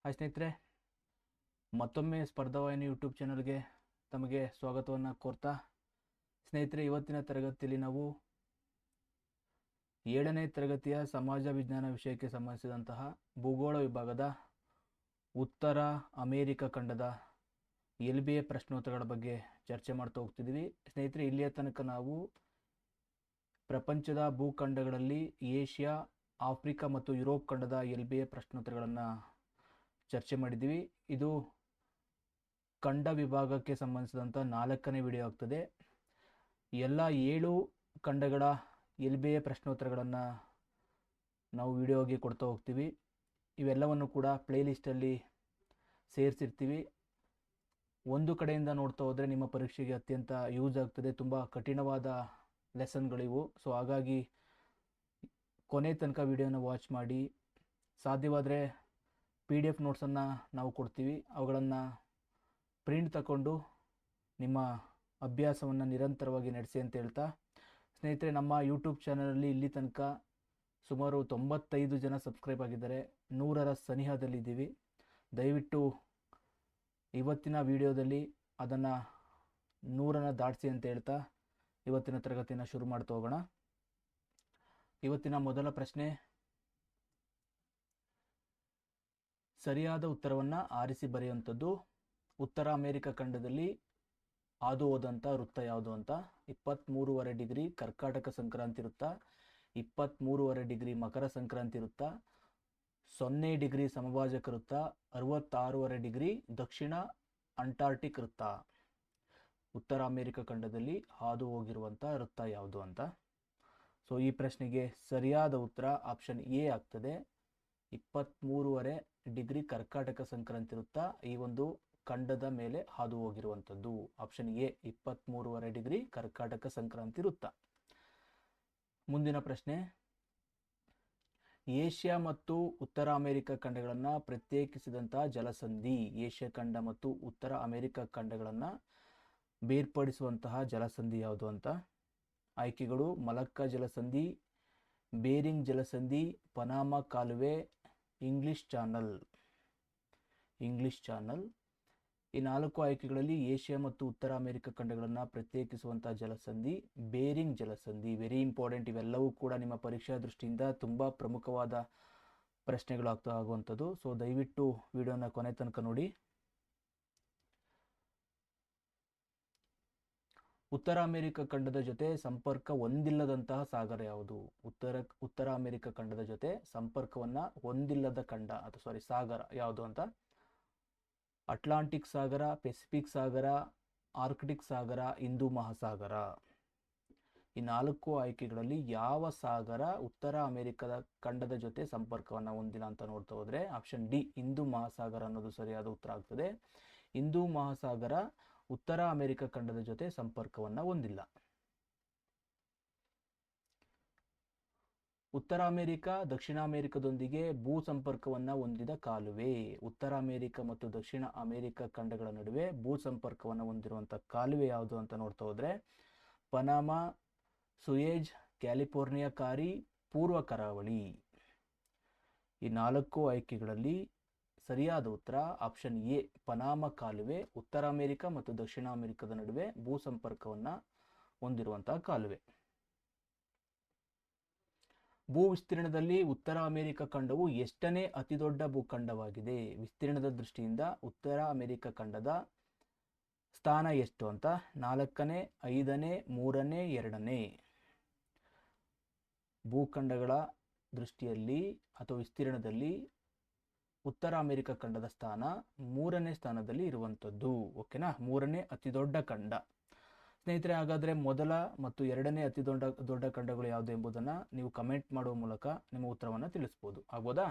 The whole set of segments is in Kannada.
ಹಾಯ್ ಸ್ನೇಹಿತರೆ, ಮತ್ತೊಮ್ಮೆ ಸ್ಪರ್ಧಾವಾಹಿನಿ ಯೂಟ್ಯೂಬ್ ಚಾನಲ್ಗೆ ತಮಗೆ ಸ್ವಾಗತವನ್ನು ಕೋರ್ತಾ ಸ್ನೇಹಿತರೆ, ಇವತ್ತಿನ ತರಗತಿಯಲ್ಲಿ ನಾವು 7ನೇ ತರಗತಿಯ ಸಮಾಜ ವಿಜ್ಞಾನ ವಿಷಯಕ್ಕೆ ಸಂಬಂಧಿಸಿದಂತಹ ಭೂಗೋಳ ವಿಭಾಗದ ಉತ್ತರ ಅಮೇರಿಕ ಖಂಡದ LBA ಪ್ರಶ್ನೋತ್ತರಗಳ ಬಗ್ಗೆ ಚರ್ಚೆ ಮಾಡ್ತಾ ಹೋಗ್ತಿದ್ದೀವಿ. ಸ್ನೇಹಿತರೆ, ಇಲ್ಲಿಯ ತನಕ ನಾವು ಪ್ರಪಂಚದ ಭೂಖಂಡಗಳಲ್ಲಿ ಏಷ್ಯಾ, ಆಫ್ರಿಕಾ ಮತ್ತು ಯುರೋಪ್ ಖಂಡದ LBA ಪ್ರಶ್ನೋತ್ತರಗಳನ್ನು ಚರ್ಚೆ ಮಾಡಿದ್ದೀವಿ. ಇದು ಖಂಡ ವಿಭಾಗಕ್ಕೆ ಸಂಬಂಧಿಸಿದಂಥ 4ನೇ ವಿಡಿಯೋ ಆಗ್ತದೆ. ಎಲ್ಲ 7 ಖಂಡಗಳ LBA ಪ್ರಶ್ನೋತ್ತರಗಳನ್ನು ನಾವು ವಿಡಿಯೋಗೆ ಕೊಡ್ತಾ ಹೋಗ್ತೀವಿ. ಇವೆಲ್ಲವನ್ನು ಕೂಡ ಪ್ಲೇಲಿಸ್ಟಲ್ಲಿ ಸೇರಿಸಿರ್ತೀವಿ. ಒಂದು ಕಡೆಯಿಂದ ನೋಡ್ತಾ ಹೋದರೆ ನಿಮ್ಮ ಪರೀಕ್ಷೆಗೆ ಅತ್ಯಂತ ಯೂಸ್ ಆಗ್ತದೆ. ತುಂಬ ಕಠಿಣವಾದ ಲೆಸನ್ಗಳಿವು. ಸೊ ಹಾಗಾಗಿ ಕೊನೆ ತನಕ ವಿಡಿಯೋನ ವಾಚ್ ಮಾಡಿ. ಸಾಧ್ಯವಾದರೆ PDF ನೋಟ್ಸನ್ನು ನಾವು ಕೊಡ್ತೀವಿ. ಅವುಗಳನ್ನು ಪ್ರಿಂಟ್ ತಗೊಂಡು ನಿಮ್ಮ ಅಭ್ಯಾಸವನ್ನು ನಿರಂತರವಾಗಿ ನಡೆಸಿ ಅಂತ ಹೇಳ್ತಾ, ಸ್ನೇಹಿತರೆ, ನಮ್ಮ ಯೂಟ್ಯೂಬ್ ಚಾನಲಲ್ಲಿ ಇಲ್ಲಿ ತನಕ ಸುಮಾರು 95 ಜನ ಸಬ್ಸ್ಕ್ರೈಬ್ ಆಗಿದ್ದಾರೆ. 100ರ ಸನಿಹದಲ್ಲಿದ್ದೀವಿ. ದಯವಿಟ್ಟು ಇವತ್ತಿನ ವಿಡಿಯೋದಲ್ಲಿ ಅದನ್ನು 100ನ್ನು ದಾಟಿಸಿ ಅಂತ ಹೇಳ್ತಾ ಇವತ್ತಿನ ತರಗತಿಯನ್ನು ಶುರು ಮಾಡ್ತಾ ಹೋಗೋಣ. ಇವತ್ತಿನ ಮೊದಲ ಪ್ರಶ್ನೆ, ಸರಿಯಾದ ಉತ್ತರವನ್ನು ಆರಿಸಿ ಬರೆಯುವಂಥದ್ದು. ಉತ್ತರ ಅಮೇರಿಕ ಖಂಡದಲ್ಲಿ ಹಾದು ಹೋದಂಥ ವೃತ್ತ ಯಾವುದು ಅಂತ. 23.5 ಡಿಗ್ರಿ ಕರ್ಕಾಟಕ ಸಂಕ್ರಾಂತಿ ವೃತ್ತ, 23.5 ಡಿಗ್ರಿ ಮಕರ ಸಂಕ್ರಾಂತಿ ವೃತ್ತ, 0 ಡಿಗ್ರಿ ಸಮಭಾಜಕ ವೃತ್ತ, 66.5 ಡಿಗ್ರಿ ದಕ್ಷಿಣ ಅಂಟಾರ್ಟಿಕ್ ವೃತ್ತ. ಉತ್ತರ ಅಮೇರಿಕ ಖಂಡದಲ್ಲಿ ಹಾದು ಹೋಗಿರುವಂಥ ವೃತ್ತ ಯಾವುದು ಅಂತ. ಸೊ ಈ ಪ್ರಶ್ನೆಗೆ ಸರಿಯಾದ ಉತ್ತರ ಆಪ್ಷನ್ ಎ ಆಗ್ತದೆ. 23.5 ಡಿಗ್ರಿ ಕರ್ಕಾಟಕ ಸಂಕ್ರಾಂತಿ ವೃತ್ತ ಈ ಒಂದು ಖಂಡದ ಮೇಲೆ ಹಾದು ಹೋಗಿರುವಂಥದ್ದು. ಆಪ್ಷನ್ ಎ 23.5 ಡಿಗ್ರಿ ಕರ್ಕಾಟಕ ಸಂಕ್ರಾಂತಿ ವೃತ್ತ. ಮುಂದಿನ ಪ್ರಶ್ನೆ, ಏಷ್ಯಾ ಮತ್ತು ಉತ್ತರ ಅಮೆರಿಕ ಖಂಡಗಳನ್ನು ಪ್ರತ್ಯೇಕಿಸಿದಂತಹ ಜಲಸಂಧಿ. ಏಷ್ಯಾ ಖಂಡ ಮತ್ತು ಉತ್ತರ ಅಮೆರಿಕ ಖಂಡಗಳನ್ನು ಬೇರ್ಪಡಿಸುವಂತಹ ಜಲಸಂಧಿ ಯಾವುದು ಅಂತ. ಆಯ್ಕೆಗಳು: ಮಲಕ್ಕಾ ಜಲಸಂಧಿ, ಬೇರಿಂಗ್ ಜಲಸಂಧಿ, ಪನಾಮ ಕಾಲುವೆ, ಇಂಗ್ಲಿಷ್ ಚಾನಲ್. ಈ 4 ಆಯ್ಕೆಗಳಲ್ಲಿ ಏಷ್ಯಾ ಮತ್ತು ಉತ್ತರ ಅಮೆರಿಕ ಖಂಡಗಳನ್ನು ಪ್ರತ್ಯೇಕಿಸುವಂತಹ ಜಲಸಂಧಿ ಬೇರಿಂಗ್ ಜಲಸಂಧಿ. Very important. ಇವೆಲ್ಲವೂ ಕೂಡ ನಿಮ್ಮ ಪರೀಕ್ಷಾ ದೃಷ್ಟಿಯಿಂದ ತುಂಬ ಪ್ರಮುಖವಾದ ಪ್ರಶ್ನೆಗಳಾಗ್ತಾ ಆಗುವಂಥದ್ದು. ಸೊ ದಯವಿಟ್ಟು ವಿಡಿಯೋನ ಕೊನೆ ತನಕ ನೋಡಿ. ಉತ್ತರ ಅಮೆರಿಕ ಖಂಡದ ಜೊತೆ ಸಂಪರ್ಕ ಹೊಂದಿಲ್ಲದಂತಹ ಸಾಗರ ಯಾವುದು? ಉತ್ತರ ಅಮೆರಿಕ ಖಂಡದ ಜೊತೆ ಸಂಪರ್ಕವನ್ನು ಹೊಂದಿಲ್ಲದ ಖಂಡ ಅಥವಾ ಸಾಗರ ಯಾವುದು ಅಂತ. ಅಟ್ಲಾಂಟಿಕ್ ಸಾಗರ, ಪೆಸಿಫಿಕ್ ಸಾಗರ, ಆರ್ಕ್ಟಿಕ್ ಸಾಗರ, ಹಿಂದೂ ಮಹಾಸಾಗರ. ಈ 4 ಆಯ್ಕೆಗಳಲ್ಲಿ ಯಾವ ಸಾಗರ ಉತ್ತರ ಅಮೆರಿಕದ ಖಂಡದ ಜೊತೆ ಸಂಪರ್ಕವನ್ನು ಹೊಂದಿಲ್ಲ ಅಂತ ನೋಡ್ತಾ ಹೋದರೆ ಆಪ್ಷನ್ ಡಿ ಹಿಂದೂ ಮಹಾಸಾಗರ ಅನ್ನೋದು ಸರಿಯಾದ ಉತ್ತರ ಆಗ್ತದೆ. ಹಿಂದೂ ಮಹಾಸಾಗರ ಉತ್ತರ ಅಮೆರಿಕ ಖಂಡದ ಜೊತೆ ಸಂಪರ್ಕವನ್ನು ಹೊಂದಿಲ್ಲ. ಉತ್ತರ ಅಮೆರಿಕ ದಕ್ಷಿಣ ಅಮೆರಿಕದೊಂದಿಗೆ ಭೂ ಸಂಪರ್ಕವನ್ನು ಹೊಂದಿದ ಕಾಲುವೆ. ಉತ್ತರ ಅಮೆರಿಕ ಮತ್ತು ದಕ್ಷಿಣ ಅಮೆರಿಕ ಖಂಡಗಳ ನಡುವೆ ಭೂ ಸಂಪರ್ಕವನ್ನು ಹೊಂದಿರುವಂಥ ಕಾಲುವೆ ಯಾವುದು ಅಂತ ನೋಡ್ತಾ ಹೋದರೆ ಪನಾಮ, ಸುಯೇಜ್, ಕ್ಯಾಲಿಫೋರ್ನಿಯಾ ಕಾರಿ, ಪೂರ್ವ ಕರಾವಳಿ. ಈ 4 ಆಯ್ಕೆಗಳಲ್ಲಿ ಸರಿಯಾದ ಉತ್ತರ ಆಪ್ಷನ್ ಎ ಪನಾಮ ಕಾಲುವೆ. ಉತ್ತರ ಅಮೆರಿಕ ಮತ್ತು ದಕ್ಷಿಣ ಅಮೆರಿಕದ ನಡುವೆ ಭೂ ಸಂಪರ್ಕವನ್ನು ಹೊಂದಿರುವಂತಹ ಕಾಲುವೆ. ಭೂ ವಿಸ್ತೀರ್ಣದಲ್ಲಿ ಉತ್ತರ ಅಮೆರಿಕ ಖಂಡವು ಎಷ್ಟನೇ ಅತಿದೊಡ್ಡ ಭೂಖಂಡವಾಗಿದೆ? ವಿಸ್ತೀರ್ಣದ ದೃಷ್ಟಿಯಿಂದ ಉತ್ತರ ಅಮೆರಿಕ ಖಂಡದ ಸ್ಥಾನ ಎಷ್ಟು ಅಂತ. 4ನೇ, 5ನೇ, 3ನೇ, 2ನೇ. ಭೂಖಂಡಗಳ ದೃಷ್ಟಿಯಲ್ಲಿ ಅಥವಾ ವಿಸ್ತೀರ್ಣದಲ್ಲಿ ಉತ್ತರ ಅಮೆರಿಕ ಖಂಡದ ಸ್ಥಾನ 3ನೇ ಸ್ಥಾನದಲ್ಲಿ ಇರುವಂಥದ್ದು. ಓಕೆನಾ? 3ನೇ ಅತಿ ದೊಡ್ಡ ಖಂಡ. ಸ್ನೇಹಿತರೆ, ಹಾಗಾದರೆ ಮೊದಲ ಮತ್ತು 2ನೇ ಅತಿ ದೊಡ್ಡ ಖಂಡಗಳು ಯಾವುದು ಎಂಬುದನ್ನು ನೀವು ಕಮೆಂಟ್ ಮಾಡುವ ಮೂಲಕ ನಿಮ್ಮ ಉತ್ತರವನ್ನು ತಿಳಿಸ್ಬೋದು. ಆಗ್ಬೋದಾ?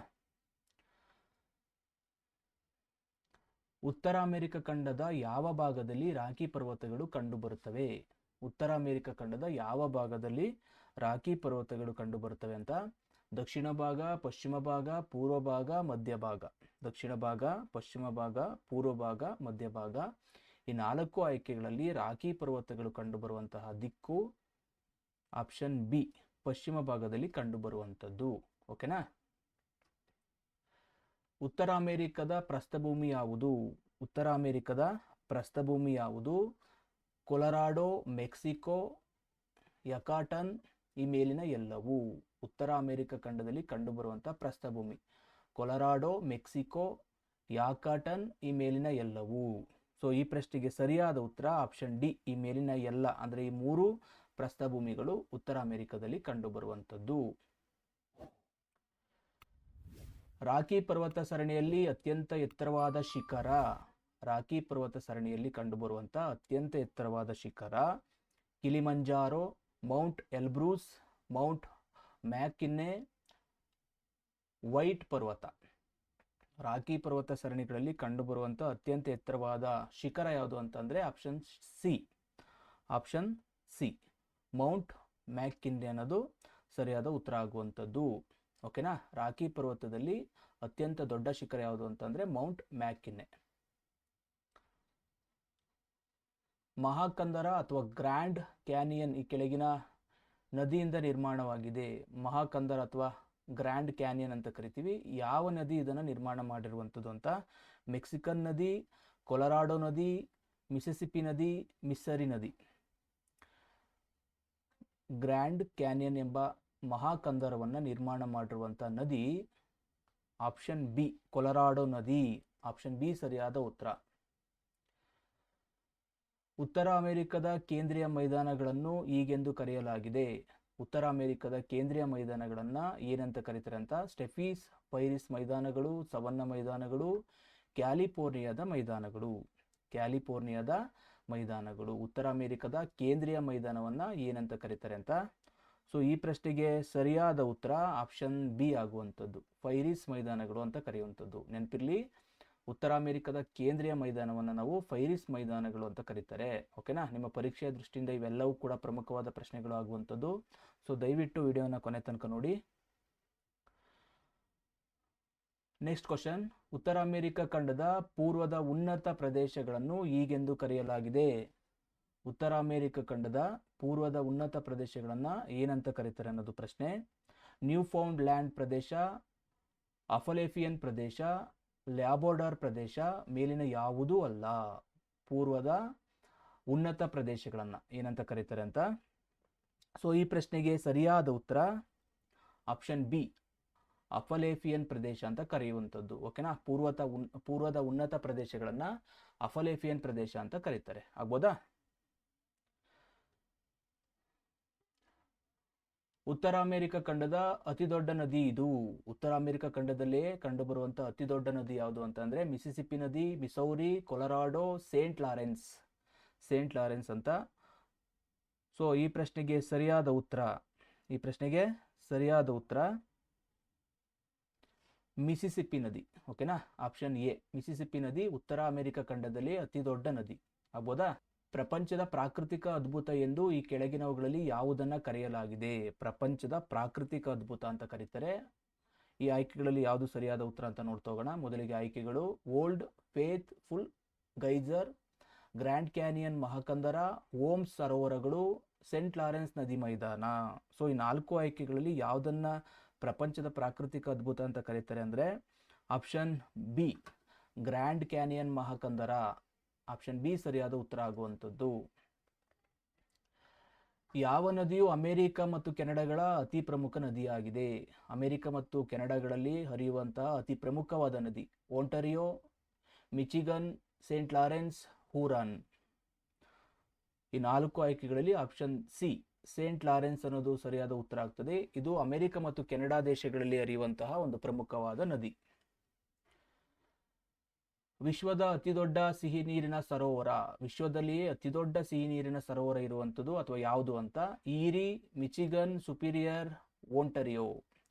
ಉತ್ತರ ಅಮೆರಿಕ ಖಂಡದ ಯಾವ ಭಾಗದಲ್ಲಿ ರಾಕಿ ಪರ್ವತಗಳು ಕಂಡುಬರುತ್ತವೆ? ಉತ್ತರ ಅಮೆರಿಕ ಖಂಡದ ಯಾವ ಭಾಗದಲ್ಲಿ ರಾಕಿ ಪರ್ವತಗಳು ಕಂಡುಬರುತ್ತವೆ ಅಂತ. ದಕ್ಷಿಣ ಭಾಗ, ಪಶ್ಚಿಮ ಭಾಗ, ಪೂರ್ವ ಭಾಗ, ಮಧ್ಯಭಾಗ. ದಕ್ಷಿಣ ಭಾಗ, ಪಶ್ಚಿಮ ಭಾಗ, ಪೂರ್ವ ಭಾಗ, ಮಧ್ಯಭಾಗ. ಈ 4 ಆಯ್ಕೆಗಳಲ್ಲಿ ರಾಕಿ ಪರ್ವತಗಳು ಕಂಡುಬರುವಂತಹ ದಿಕ್ಕು ಆಪ್ಷನ್ ಬಿ ಪಶ್ಚಿಮ ಭಾಗದಲ್ಲಿ ಕಂಡುಬರುವಂಥದ್ದು. ಓಕೆನಾ? ಉತ್ತರ ಅಮೆರಿಕದ ಪ್ರಸ್ಥಭೂಮಿ ಯಾವುದು? ಉತ್ತರ ಅಮೆರಿಕದ ಪ್ರಸ್ಥಭೂಮಿ ಯಾವುದು? ಕೊಲರಾಡೋ, ಮೆಕ್ಸಿಕೋ, ಯಕಾಟನ್, ಈ ಮೇಲಿನ ಎಲ್ಲವೂ. ಉತ್ತರ ಅಮೆರಿಕ ಖಂಡದಲ್ಲಿ ಕಂಡುಬರುವಂಥ ಪ್ರಸ್ಥಭೂಮಿ ಕೊಲರಾಡೋ, ಮೆಕ್ಸಿಕೋ, ಯಾಕಾಟನ್, ಈ ಮೇಲಿನ ಎಲ್ಲವೂ. ಸೊ ಈ ಪ್ರಶ್ನೆಗೆ ಸರಿಯಾದ ಉತ್ತರ ಆಪ್ಷನ್ ಡಿ, ಈ ಮೇಲಿನ ಎಲ್ಲ. ಅಂದರೆ ಈ 3 ಪ್ರಸ್ಥಭೂಮಿಗಳು ಉತ್ತರ ಅಮೆರಿಕದಲ್ಲಿ ಕಂಡುಬರುವಂಥದ್ದು. ರಾಕಿ ಪರ್ವತ ಸರಣಿಯಲ್ಲಿ ಅತ್ಯಂತ ಎತ್ತರವಾದ ಶಿಖರ. ರಾಕಿ ಪರ್ವತ ಸರಣಿಯಲ್ಲಿ ಕಂಡುಬರುವಂಥ ಅತ್ಯಂತ ಎತ್ತರವಾದ ಶಿಖರ ಕಿಲಿಮಂಜಾರೋ, ಮೌಂಟ್ ಎಲ್ಬ್ರೂಸ್, ಮೌಂಟ್ ಮ್ಯಾಕಿನ್ನೆ, ವೈಟ್ ಪರ್ವತ. ರಾಕಿ ಪರ್ವತ ಸರಣಿಗಳಲ್ಲಿ ಕಂಡುಬರುವಂಥ ಅತ್ಯಂತ ಎತ್ತರವಾದ ಶಿಖರ ಯಾವುದು ಅಂತಂದರೆ option C. Option C, Mount McKinley ಅನ್ನೋದು ಸರಿಯಾದ ಉತ್ತರ ಆಗುವಂಥದ್ದು. ಓಕೆನಾ? ರಾಕಿ ಪರ್ವತದಲ್ಲಿ ಅತ್ಯಂತ ದೊಡ್ಡ ಶಿಖರ ಯಾವುದು ಅಂತಂದರೆ ಮೌಂಟ್ ಮ್ಯಾಕಿನ್ನೆ. ಮಹಾಕಂದರ ಅಥವಾ ಗ್ರ್ಯಾಂಡ್ ಕ್ಯಾನಿಯನ್ ಈ ಕೆಳಗಿನ ನದಿಯಿಂದ ನಿರ್ಮಾಣವಾಗಿದೆ. ಮಹಾಕಂದರ ಅಥವಾ ಗ್ರ್ಯಾಂಡ್ ಕ್ಯಾನಿಯನ್ ಅಂತ ಕರಿತೀವಿ. ಯಾವ ನದಿ ಇದನ್ನು ನಿರ್ಮಾಣ ಮಾಡಿರುವಂಥದ್ದು ಅಂತ? ಮೆಕ್ಸಿಕನ್ ನದಿ, ಕೊಲರಾಡೋ ನದಿ, ಮಿಸಿಸಿಪಿ ನದಿ, ಮಿಸ್ಸರಿ ನದಿ. ಗ್ರ್ಯಾಂಡ್ ಕ್ಯಾನಿಯನ್ ಎಂಬ ಮಹಾಕಂದರವನ್ನು ನಿರ್ಮಾಣ ಮಾಡಿರುವಂಥ ನದಿ ಆಪ್ಷನ್ ಬಿ, ಕೊಲರಾಡೋ ನದಿ. ಆಪ್ಷನ್ ಬಿ ಸರಿಯಾದ ಉತ್ತರ. ಉತ್ತರ ಅಮೆರಿಕದ ಕೇಂದ್ರೀಯ ಮೈದಾನಗಳನ್ನು ಹೀಗೆಂದು ಕರೆಯಲಾಗಿದೆ. ಉತ್ತರ ಅಮೆರಿಕದ ಕೇಂದ್ರೀಯ ಮೈದಾನಗಳನ್ನು ಏನಂತ ಕರೀತಾರೆ ಅಂತ? ಸ್ಟೆಫೀಸ್ ಪೈರಿಸ್ ಮೈದಾನಗಳು, ಸವನ್ನ ಮೈದಾನಗಳು, ಕ್ಯಾಲಿಫೋರ್ನಿಯಾದ ಮೈದಾನಗಳು. ಕ್ಯಾಲಿಫೋರ್ನಿಯಾದ ಮೈದಾನಗಳು ಉತ್ತರ ಅಮೆರಿಕದ ಕೇಂದ್ರೀಯ ಮೈದಾನವನ್ನು ಏನಂತ ಕರೀತಾರೆ ಅಂತ? ಸೊ ಈ ಪ್ರಶ್ನೆಗೆ ಸರಿಯಾದ ಉತ್ತರ ಆಪ್ಷನ್ ಬಿ ಆಗುವಂಥದ್ದು, ಫೈರಿಸ್ ಮೈದಾನಗಳು ಅಂತ ಕರೆಯುವಂಥದ್ದು. ನೆನಪಿರಲಿ, ಉತ್ತರ ಅಮೆರಿಕದ ಕೇಂದ್ರೀಯ ಮೈದಾನವನ್ನು ನಾವು ಫೈರಿಸ್ ಮೈದಾನಗಳು ಅಂತ ಕರೀತಾರೆ. ಓಕೆನಾ? ನಿಮ್ಮ ಪರೀಕ್ಷೆಯ ದೃಷ್ಟಿಯಿಂದ ಇವೆಲ್ಲವೂ ಕೂಡ ಪ್ರಮುಖವಾದ ಪ್ರಶ್ನೆಗಳು ಆಗುವಂಥದ್ದು. ಸೊ ದಯವಿಟ್ಟು ವಿಡಿಯೋನ ಕೊನೆ ತನಕ ನೋಡಿ. ನೆಕ್ಸ್ಟ್ ಕ್ವಶನ್, ಉತ್ತರ ಅಮೆರಿಕ ಖಂಡದ ಪೂರ್ವದ ಉನ್ನತ ಪ್ರದೇಶಗಳನ್ನು ಹೀಗೆಂದು ಕರೆಯಲಾಗಿದೆ. ಉತ್ತರ ಅಮೆರಿಕ ಖಂಡದ ಪೂರ್ವದ ಉನ್ನತ ಪ್ರದೇಶಗಳನ್ನು ಏನಂತ ಕರೀತಾರೆ ಅನ್ನೋದು ಪ್ರಶ್ನೆ. ನ್ಯೂ ಫೌಂಡ್ ಲ್ಯಾಂಡ್ ಪ್ರದೇಶ, ಅಫಲೇಫಿಯನ್ ಪ್ರದೇಶ, ಲ್ಯಾಬೋಡಾರ್ ಪ್ರದೇಶ, ಮೇಲಿನ ಯಾವುದೂ ಅಲ್ಲ. ಪೂರ್ವದ ಉನ್ನತ ಪ್ರದೇಶಗಳನ್ನು ಏನಂತ ಕರೀತಾರೆ ಅಂತ? ಸೊ ಈ ಪ್ರಶ್ನೆಗೆ ಸರಿಯಾದ ಉತ್ತರ ಆಪ್ಷನ್ ಬಿ, ಅಫಲೇಫಿಯನ್ ಪ್ರದೇಶ ಅಂತ ಕರೆಯುವಂಥದ್ದು. ಓಕೆನಾ? ಪೂರ್ವದ ಉನ್ನತ ಪ್ರದೇಶಗಳನ್ನು ಅಫಲೇಫಿಯನ್ ಪ್ರದೇಶ ಅಂತ ಕರೀತಾರೆ. ಆಗ್ಬೋದಾ? ಉತ್ತರ ಅಮೆರಿಕ ಖಂಡದ ಅತಿ ದೊಡ್ಡ ನದಿ ಇದು. ಉತ್ತರ ಅಮೆರಿಕ ಖಂಡದಲ್ಲೇ ಕಂಡುಬರುವಂಥ ಅತಿ ದೊಡ್ಡ ನದಿ ಯಾವುದು ಅಂತಂದರೆ ಮಿಸಿಸಿಪಿ ನದಿ, ಮಿಸೌರಿ, ಕೊಲರಾಡೋ, ಸೇಂಟ್ ಲಾರೆನ್ಸ್ ಅಂತ. ಸೊ ಈ ಪ್ರಶ್ನೆಗೆ ಸರಿಯಾದ ಉತ್ತರ ಮಿಸಿಸಿಪಿ ನದಿ. ಓಕೆನಾ? ಆಪ್ಷನ್ ಎ, ಮಿಸಿಸಿಪಿ ನದಿ ಉತ್ತರ ಅಮೆರಿಕ ಖಂಡದಲ್ಲಿ ಅತಿ ದೊಡ್ಡ ನದಿ. ಆಗ್ಬೋದಾ? ಪ್ರಪಂಚದ ಪ್ರಾಕೃತಿಕ ಅದ್ಭುತ ಎಂದು ಈ ಕೆಳಗಿನವುಗಳಲ್ಲಿ ಯಾವುದನ್ನು ಕರೆಯಲಾಗಿದೆ? ಪ್ರಪಂಚದ ಪ್ರಾಕೃತಿಕ ಅದ್ಭುತ ಅಂತ ಕರೀತಾರೆ. ಈ ಆಯ್ಕೆಗಳಲ್ಲಿ ಯಾವುದು ಸರಿಯಾದ ಉತ್ತರ ಅಂತ ನೋಡ್ತಾ ಹೋಗೋಣ. ಮೊದಲಿಗೆ ಆಯ್ಕೆಗಳು: Old Faithful Geyser, Grand Canyon ಮಹಾಕಂದರ, ಓಮ್ಸ್ ಸರೋವರಗಳು, ಸೇಂಟ್ ಲಾರೆನ್ಸ್ ನದಿ ಮೈದಾನ. ಸೊ ಈ 4 ಆಯ್ಕೆಗಳಲ್ಲಿ ಯಾವುದನ್ನು ಪ್ರಪಂಚದ ಪ್ರಾಕೃತಿಕ ಅದ್ಭುತ ಅಂತ ಕರೀತಾರೆ ಅಂದರೆ ಆಪ್ಷನ್ ಬಿ, ಗ್ರ್ಯಾಂಡ್ ಕ್ಯಾನಿಯನ್ ಮಹಾಕಂದರ. ಆಪ್ಷನ್ ಬಿ ಸರಿಯಾದ ಉತ್ತರ ಆಗುವಂಥದ್ದು. ಯಾವ ನದಿಯು ಅಮೆರಿಕ ಮತ್ತು ಕೆನಡಾಗಳ ಅತಿ ಪ್ರಮುಖ ನದಿಯಾಗಿದೆ? ಅಮೆರಿಕ ಮತ್ತು ಕೆನಡಾಗಳಲ್ಲಿ ಹರಿಯುವಂತಹ ಅತಿ ಪ್ರಮುಖವಾದ ನದಿ ಓಂಟಾರಿಯೋ, ಮಿಚಿಗನ್, ಸೇಂಟ್ ಲಾರೆನ್ಸ್, ಹೂರಾನ್. ಈ 4 ಆಯ್ಕೆಗಳಲ್ಲಿ ಆಪ್ಷನ್ ಸಿ, ಸೇಂಟ್ ಲಾರೆನ್ಸ್ ಅನ್ನೋದು ಸರಿಯಾದ ಉತ್ತರ ಆಗ್ತದೆ. ಇದು ಅಮೆರಿಕ ಮತ್ತು ಕೆನಡಾ ದೇಶಗಳಲ್ಲಿ ಹರಿಯುವಂತಹ ಒಂದು ಪ್ರಮುಖವಾದ ನದಿ. ವಿಶ್ವದ ಅತಿ ದೊಡ್ಡ ಸಿಹಿ ನೀರಿನ ಸರೋವರ. ವಿಶ್ವದಲ್ಲಿಯೇ ಅತಿ ದೊಡ್ಡ ಸಿಹಿ ನೀರಿನ ಸರೋವರ ಇರುವಂಥದ್ದು ಅಥವಾ ಯಾವುದು ಅಂತ? ಈರಿ, ಮಿಚಿಗನ್, ಸುಪೀರಿಯರ್, ಓಂಟಾರಿಯೋ.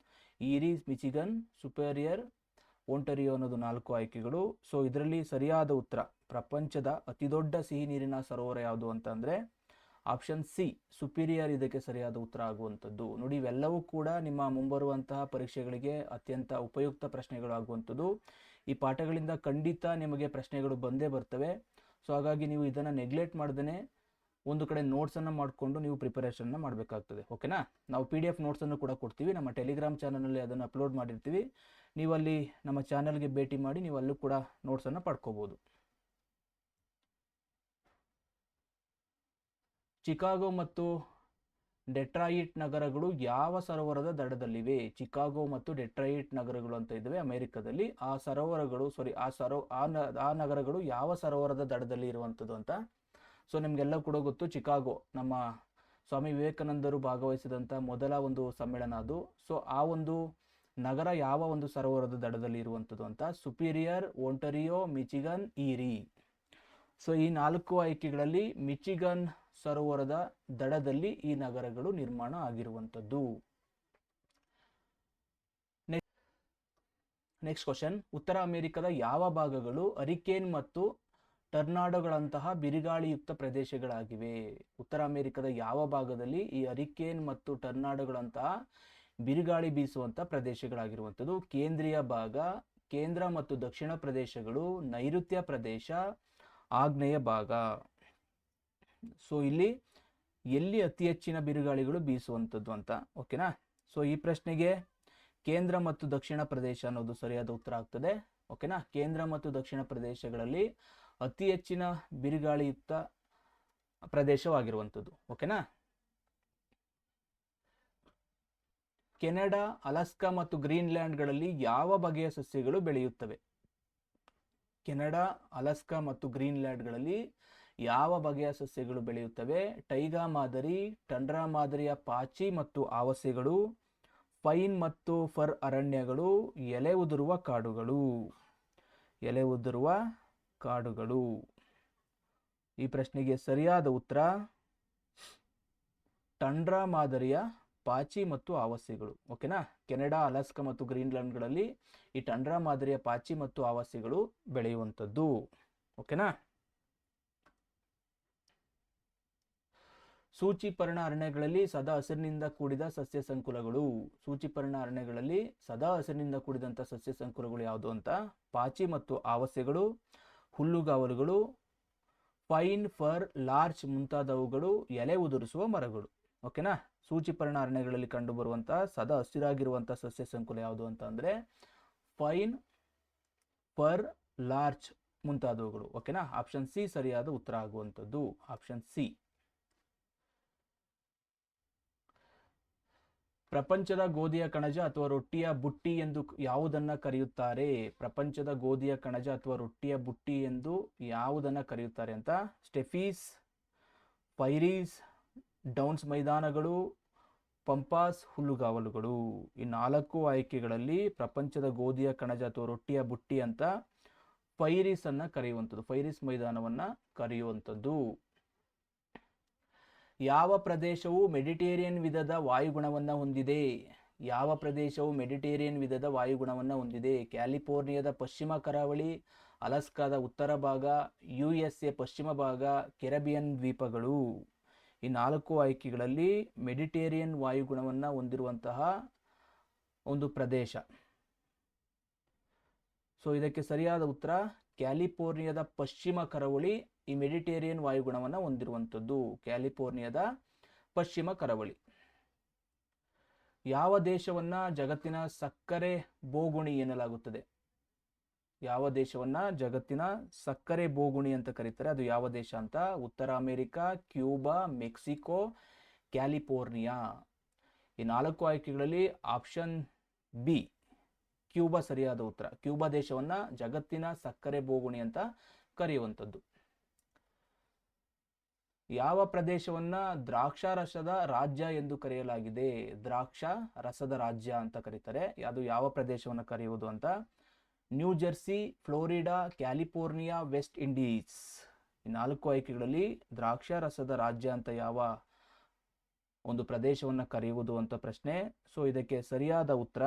ಈರಿ, ಮಿಚಿಗನ್, ಸುಪೀರಿಯರ್, ಓಂಟಾರಿಯೋ ಅನ್ನೋದು 4 ಆಯ್ಕೆಗಳು. ಸೊ ಇದರಲ್ಲಿ ಸರಿಯಾದ ಉತ್ತರ ಪ್ರಪಂಚದ ಅತಿ ದೊಡ್ಡ ಸಿಹಿ ನೀರಿನ ಸರೋವರ ಯಾವುದು ಅಂತಂದರೆ ಆಪ್ಷನ್ ಸಿ, ಸುಪೀರಿಯರ್ ಇದಕ್ಕೆ ಸರಿಯಾದ ಉತ್ತರ ಆಗುವಂಥದ್ದು. ನೋಡಿ, ಇವೆಲ್ಲವೂ ಕೂಡ ನಿಮ್ಮ ಮುಂಬರುವಂತಹ ಪರೀಕ್ಷೆಗಳಿಗೆ ಅತ್ಯಂತ ಉಪಯುಕ್ತ ಪ್ರಶ್ನೆಗಳು ಆಗುವಂಥದ್ದು. ಈ ಪಾಠಗಳಿಂದ ಖಂಡಿತ ನಿಮಗೆ ಪ್ರಶ್ನೆಗಳು ಬಂದೇ ಬರ್ತವೆ. ಸೊ ಹಾಗಾಗಿ ನೀವು ಇದನ್ನು ನೆಗ್ಲೆಕ್ಟ್ ಮಾಡ್ದೇ ಒಂದು ಕಡೆ ನೋಟ್ಸನ್ನು ಮಾಡಿಕೊಂಡು ನೀವು ಪ್ರಿಪರೇಷನ್ನ ಮಾಡಬೇಕಾಗ್ತದೆ. ಓಕೆನಾ? ನಾವು PDF ನೋಟ್ಸನ್ನು ಕೂಡ ಕೊಡ್ತೀವಿ. ನಮ್ಮ ಟೆಲಿಗ್ರಾಮ್ ಚಾನಲಲ್ಲಿ ಅದನ್ನು ಅಪ್ಲೋಡ್ ಮಾಡಿರ್ತೀವಿ. ನೀವಲ್ಲಿ ನಮ್ಮ ಚಾನಲ್ಗೆ ಭೇಟಿ ಮಾಡಿ ನೀವು ಅಲ್ಲೂ ಕೂಡ ನೋಟ್ಸನ್ನು ಪಡ್ಕೋಬೋದು. ಚಿಕಾಗೋ ಮತ್ತು ಡೆಟ್ರಾಯಿಟ್ ನಗರಗಳು ಯಾವ ಸರೋವರದ ದಡದಲ್ಲಿವೆ? ಚಿಕಾಗೋ ಮತ್ತು ಡೆಟ್ರಾಯಿಟ್ ನಗರಗಳು ಅಂತ ಇದ್ದಾವೆ ಅಮೆರಿಕದಲ್ಲಿ. ಆ ಸರೋವರಗಳು ಆ ನಗರಗಳು ಯಾವ ಸರೋವರದ ದಡದಲ್ಲಿ ಇರುವಂಥದ್ದು ಅಂತ. ಸೊ ನಿಮಗೆಲ್ಲ ಕೂಡ ಗೊತ್ತು, ಚಿಕಾಗೋ ನಮ್ಮ ಸ್ವಾಮಿ ವಿವೇಕಾನಂದರು ಭಾಗವಹಿಸಿದಂಥ ಮೊದಲ ಒಂದು ಸಮ್ಮೇಳನ ಅದು. ಸೊ ಆ ಒಂದು ನಗರ ಯಾವ ಒಂದು ಸರೋವರದ ದಡದಲ್ಲಿ ಇರುವಂಥದ್ದು ಅಂತ. Superior, Ontario, Michigan, Erie. So ಈ 4 ಆಯ್ಕೆಗಳಲ್ಲಿ ಮಿಚಿಗನ್ ಸರೋವರದ ದಡದಲ್ಲಿ ಈ ನಗರಗಳು ನಿರ್ಮಾಣ ಆಗಿರುವಂಥದ್ದು. ನೆಕ್ಸ್ಟ್ ಕ್ವಶನ್, ಉತ್ತರ ಅಮೆರಿಕದ ಯಾವ ಭಾಗಗಳು ಹರಿಕೇನ್ ಮತ್ತು ಟರ್ನಾಡೋಗಳಂತಹ ಬಿರುಗಾಳಿಯುಕ್ತ ಪ್ರದೇಶಗಳಾಗಿವೆ? ಉತ್ತರ ಅಮೆರಿಕದ ಯಾವ ಭಾಗದಲ್ಲಿ ಈ ಹರಿಕೇನ್ ಮತ್ತು ಟರ್ನಾಡೋಗಳಂತಹ ಬಿರುಗಾಳಿ ಬೀಸುವಂಥ ಪ್ರದೇಶಗಳಾಗಿರುವಂಥದ್ದು? ಕೇಂದ್ರೀಯ ಭಾಗ, ಕೇಂದ್ರ ಮತ್ತು ದಕ್ಷಿಣ ಪ್ರದೇಶಗಳು, ನೈಋತ್ಯ ಪ್ರದೇಶ, ಆಗ್ನೇಯ ಭಾಗ. ಸೊ ಇಲ್ಲಿ ಎಲ್ಲಿ ಅತಿ ಹೆಚ್ಚಿನ ಬಿರುಗಾಳಿಗಳು ಬೀಸುವಂಥದ್ದು ಅಂತ. ಓಕೆನಾ? ಸೊ ಈ ಪ್ರಶ್ನೆಗೆ ಕೇಂದ್ರ ಮತ್ತು ದಕ್ಷಿಣ ಪ್ರದೇಶ ಅನ್ನೋದು ಸರಿಯಾದ ಉತ್ತರ ಆಗ್ತದೆ. ಓಕೆನಾ? ಕೇಂದ್ರ ಮತ್ತು ದಕ್ಷಿಣ ಪ್ರದೇಶಗಳಲ್ಲಿ ಅತಿ ಹೆಚ್ಚಿನ ಬಿರುಗಾಳಿಯುಕ್ತ ಪ್ರದೇಶವಾಗಿರುವಂಥದ್ದು. ಓಕೆನಾ? ಕೆನಡಾ, ಅಲಾಸ್ಕಾ ಮತ್ತು ಗ್ರೀನ್ಲ್ಯಾಂಡ್ಗಳಲ್ಲಿ ಯಾವ ಬಗೆಯ ಸಸ್ಯಗಳು ಬೆಳೆಯುತ್ತವೆ? ಕೆನಡಾ, ಅಲಾಸ್ಕಾ ಮತ್ತು ಗ್ರೀನ್ಲ್ಯಾಂಡ್ಗಳಲ್ಲಿ ಯಾವ ಬಗೆಯ ಸಸ್ಯಗಳು ಬೆಳೆಯುತ್ತವೆ? ಟೈಗಾ ಮಾದರಿ, ಟಂಡ್ರಾ ಮಾದರಿಯ ಪಾಚಿ ಮತ್ತು ಆವಸೆಗಳು, ಪೈನ್ ಮತ್ತು ಫರ್ ಅರಣ್ಯಗಳು, ಎಲೆ ಉದುರುವ ಕಾಡುಗಳು. ಎಲೆ ಉದುರುವ ಕಾಡುಗಳು. ಈ ಪ್ರಶ್ನೆಗೆ ಸರಿಯಾದ ಉತ್ತರ ಟಂಡ್ರಾ ಮಾದರಿಯ ಪಾಚಿ ಮತ್ತು ಆವಾಸಿಗಳು. ಓಕೆನಾ? ಕೆನಡಾ, ಅಲಾಸ್ಕಾ ಮತ್ತು ಗ್ರೀನ್ಲ್ಯಾಂಡ್ಗಳಲ್ಲಿ ಈ ಟಂಡ್ರಾ ಮಾದರಿಯ ಪಾಚಿ ಮತ್ತು ಆವಾಸಿಗಳು ಬೆಳೆಯುವಂಥದ್ದು. ಓಕೆನಾ? ಸೂಚಿಪರ್ಣ ಅರಣ್ಯಗಳಲ್ಲಿ ಸದಾ ಹಸಿರಿನಿಂದ ಕೂಡಿದ ಸಸ್ಯ ಸಂಕುಲಗಳು. ಸೂಚಿಪರ್ಣ ಅರಣ್ಯಗಳಲ್ಲಿ ಸದಾ ಹಸಿರಿನಿಂದ ಕೂಡಿದಂಥ ಸಸ್ಯ ಸಂಕುಲಗಳು ಯಾವುದು ಅಂತ. ಪಾಚಿ ಮತ್ತು ಆವಸೆಗಳು, ಹುಲ್ಲುಗಾವಲುಗಳು, ಪೈನ್, ಫರ್, ಲಾರ್ಚ್ ಮುಂತಾದವುಗಳು ಎಲೆ ಉದುರಿಸುವ ಮರಗಳು. ಓಕೆನಾ? ಸೂಚಿಪರ್ಣ ಅರಣ್ಯಗಳಲ್ಲಿ ಕಂಡುಬರುವಂಥ ಸದಾ ಹಸಿರಾಗಿರುವಂಥ ಸಸ್ಯ ಸಂಕುಲ ಯಾವುದು ಅಂತ ಅಂದರೆ ಪೈನ್, ಫರ್, ಲಾರ್ಚ್ ಮುಂತಾದವುಗಳು. ಓಕೆನಾ? ಆಪ್ಷನ್ ಸಿ ಸರಿಯಾದ ಉತ್ತರ ಆಗುವಂಥದ್ದು. Option C. ಪ್ರಪಂಚದ ಗೋಧಿಯ ಕಣಜ ಅಥವಾ ರೊಟ್ಟಿಯ ಬುಟ್ಟಿ ಎಂದು ಯಾವುದನ್ನ ಕರೆಯುತ್ತಾರೆ? ಪ್ರಪಂಚದ ಗೋಧಿಯ ಕಣಜ ಅಥವಾ ರೊಟ್ಟಿಯ ಬುಟ್ಟಿ ಎಂದು ಯಾವುದನ್ನ ಕರೆಯುತ್ತಾರೆ ಅಂತ. ಸ್ಟೆಫೀಸ್, ಪೈರೀಸ್, ಡೌನ್ಸ್ ಮೈದಾನಗಳು, ಪಂಪಾಸ್, ಹುಲ್ಲುಗಾವಲುಗಳು. ಈ 4 ಆಯ್ಕೆಗಳಲ್ಲಿ ಪ್ರಪಂಚದ ಗೋಧಿಯ ಕಣಜ ಅಥವಾ ರೊಟ್ಟಿಯ ಬುಟ್ಟಿ ಅಂತ ಪೈರೀಸ್ ಅನ್ನ ಕರೆಯುವಂಥದ್ದು, ಪೈರೀಸ್ ಮೈದಾನವನ್ನ ಕರೆಯುವಂಥದ್ದು. ಯಾವ ಪ್ರದೇಶವು ಮೆಡಿಟೇರಿಯನ್ ವಿಧದ ವಾಯುಗುಣವನ್ನು ಹೊಂದಿದೆ? ಯಾವ ಪ್ರದೇಶವು ಮೆಡಿಟೇರಿಯನ್ ವಿಧದ ವಾಯುಗುಣವನ್ನು ಹೊಂದಿದೆ? ಕ್ಯಾಲಿಫೋರ್ನಿಯಾದ ಪಶ್ಚಿಮ ಕರಾವಳಿ, ಅಲಾಸ್ಕಾದ ಉತ್ತರ ಭಾಗ, USA ಪಶ್ಚಿಮ ಭಾಗ, ಕೆರಿಬಿಯನ್ ದ್ವೀಪಗಳು. ಈ 4 ಆಯ್ಕೆಗಳಲ್ಲಿ ಮೆಡಿಟೇರಿಯನ್ ವಾಯುಗುಣವನ್ನು ಹೊಂದಿರುವಂತಹ ಒಂದು ಪ್ರದೇಶ. ಸೊ ಇದಕ್ಕೆ ಸರಿಯಾದ ಉತ್ತರ ಕ್ಯಾಲಿಫೋರ್ನಿಯಾದ ಪಶ್ಚಿಮ ಕರಾವಳಿ ಈ ಮೆಡಿಟೇರಿಯನ್ ವಾಯುಗುಣವನ್ನು ಹೊಂದಿರುವಂಥದ್ದು. ಕ್ಯಾಲಿಫೋರ್ನಿಯಾದ ಪಶ್ಚಿಮ ಕರಾವಳಿ. ಯಾವ ದೇಶವನ್ನ ಜಗತ್ತಿನ ಸಕ್ಕರೆ ಬೋಗುಣಿ ಎನ್ನಲಾಗುತ್ತದೆ? ಯಾವ ದೇಶವನ್ನ ಜಗತ್ತಿನ ಸಕ್ಕರೆ ಬೋಗುಣಿ ಅಂತ ಕರೀತಾರೆ, ಅದು ಯಾವ ದೇಶ ಅಂತ. ಉತ್ತರ ಅಮೆರಿಕ, ಕ್ಯೂಬಾ, ಮೆಕ್ಸಿಕೋ, ಕ್ಯಾಲಿಫೋರ್ನಿಯಾ. ಈ 4 ಆಯ್ಕೆಗಳಲ್ಲಿ ಆಪ್ಷನ್ ಬಿ ಕ್ಯೂಬಾ ಸರಿಯಾದ ಉತ್ತರ. ಕ್ಯೂಬಾ ದೇಶವನ್ನ ಜಗತ್ತಿನ ಸಕ್ಕರೆ ಬೋಗುಣಿ ಅಂತ ಕರೆಯುವಂಥದ್ದು. ಯಾವ ಪ್ರದೇಶವನ್ನ ದ್ರಾಕ್ಷಾರಸದ ರಾಜ್ಯ ಎಂದು ಕರೆಯಲಾಗಿದೆ? ದ್ರಾಕ್ಷಾ ರಸದ ರಾಜ್ಯ ಅಂತ ಕರೀತಾರೆ. ಅದು ಯಾವ ಪ್ರದೇಶವನ್ನು ಕರೆಯುವುದು ಅಂತ. New Jersey, Florida, California, West Indies. ಈ 4 ಆಯ್ಕೆಗಳಲ್ಲಿ ದ್ರಾಕ್ಷಾರಸದ ರಾಜ್ಯ ಅಂತ ಯಾವ ಒಂದು ಪ್ರದೇಶವನ್ನು ಕರೆಯುವುದು ಅಂತ ಪ್ರಶ್ನೆ. ಸೊ ಇದಕ್ಕೆ ಸರಿಯಾದ ಉತ್ತರ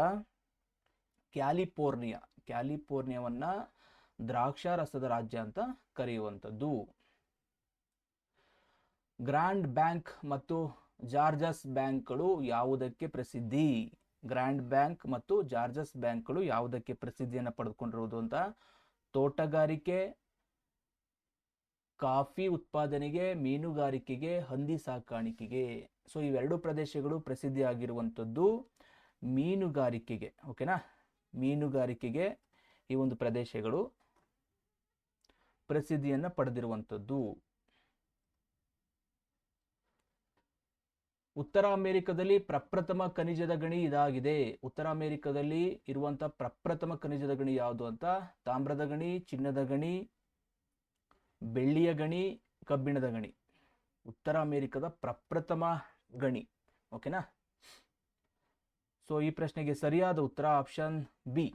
ಕ್ಯಾಲಿಫೋರ್ನಿಯಾ. ಕ್ಯಾಲಿಫೋರ್ನಿಯಾವನ್ನ ದ್ರಾಕ್ಷಾರಸದ ರಾಜ್ಯ ಅಂತ ಕರೆಯುವಂಥದ್ದು. ಗ್ರ್ಯಾಂಡ್ ಬ್ಯಾಂಕ್ ಮತ್ತು ಜಾರ್ಜಸ್ ಬ್ಯಾಂಕ್ಗಳು ಯಾವುದಕ್ಕೆ ಪ್ರಸಿದ್ಧಿ? ಗ್ರ್ಯಾಂಡ್ ಬ್ಯಾಂಕ್ ಮತ್ತು ಜಾರ್ಜಸ್ ಬ್ಯಾಂಕ್ಗಳು ಯಾವುದಕ್ಕೆ ಪ್ರಸಿದ್ಧಿಯನ್ನು ಪಡೆದುಕೊಂಡಿರುವುದು ಅಂತ. ತೋಟಗಾರಿಕೆ, ಕಾಫಿ ಉತ್ಪಾದನೆಗೆ, ಮೀನುಗಾರಿಕೆಗೆ, ಹಂದಿ ಸಾಕಾಣಿಕೆಗೆ. ಸೊ ಇವೆರಡು ಪ್ರದೇಶಗಳು ಪ್ರಸಿದ್ಧಿ ಆಗಿರುವಂಥದ್ದು ಮೀನುಗಾರಿಕೆಗೆ. ಓಕೆನಾ? ಮೀನುಗಾರಿಕೆಗೆ ಈ ಒಂದು ಪ್ರದೇಶಗಳು ಪ್ರಸಿದ್ಧಿಯನ್ನು ಪಡೆದಿರುವಂಥದ್ದು. ಉತ್ತರ ಅಮೆರಿಕದಲ್ಲಿ ಪ್ರಪ್ರಥಮ ಖನಿಜದ ಗಣಿ ಇದಾಗಿದೆ. ಉತ್ತರ ಅಮೆರಿಕದಲ್ಲಿ ಇರುವಂತಹ ಪ್ರಪ್ರಥಮ ಖನಿಜದ ಗಣಿ ಯಾವುದು ಅಂತ, ತಾಮ್ರದ ಗಣಿ, ಚಿನ್ನದ ಗಣಿ, ಬೆಳ್ಳಿಯ ಗಣಿ, ಕಬ್ಬಿಣದ ಗಣಿ. ಉತ್ತರ ಅಮೆರಿಕದ ಪ್ರಪ್ರಥಮ ಗಣಿ. ಓಕೆನಾ? ಸೊ ಈ ಪ್ರಶ್ನೆಗೆ ಸರಿಯಾದ ಉತ್ತರ ಆಪ್ಷನ್ ಬಿ,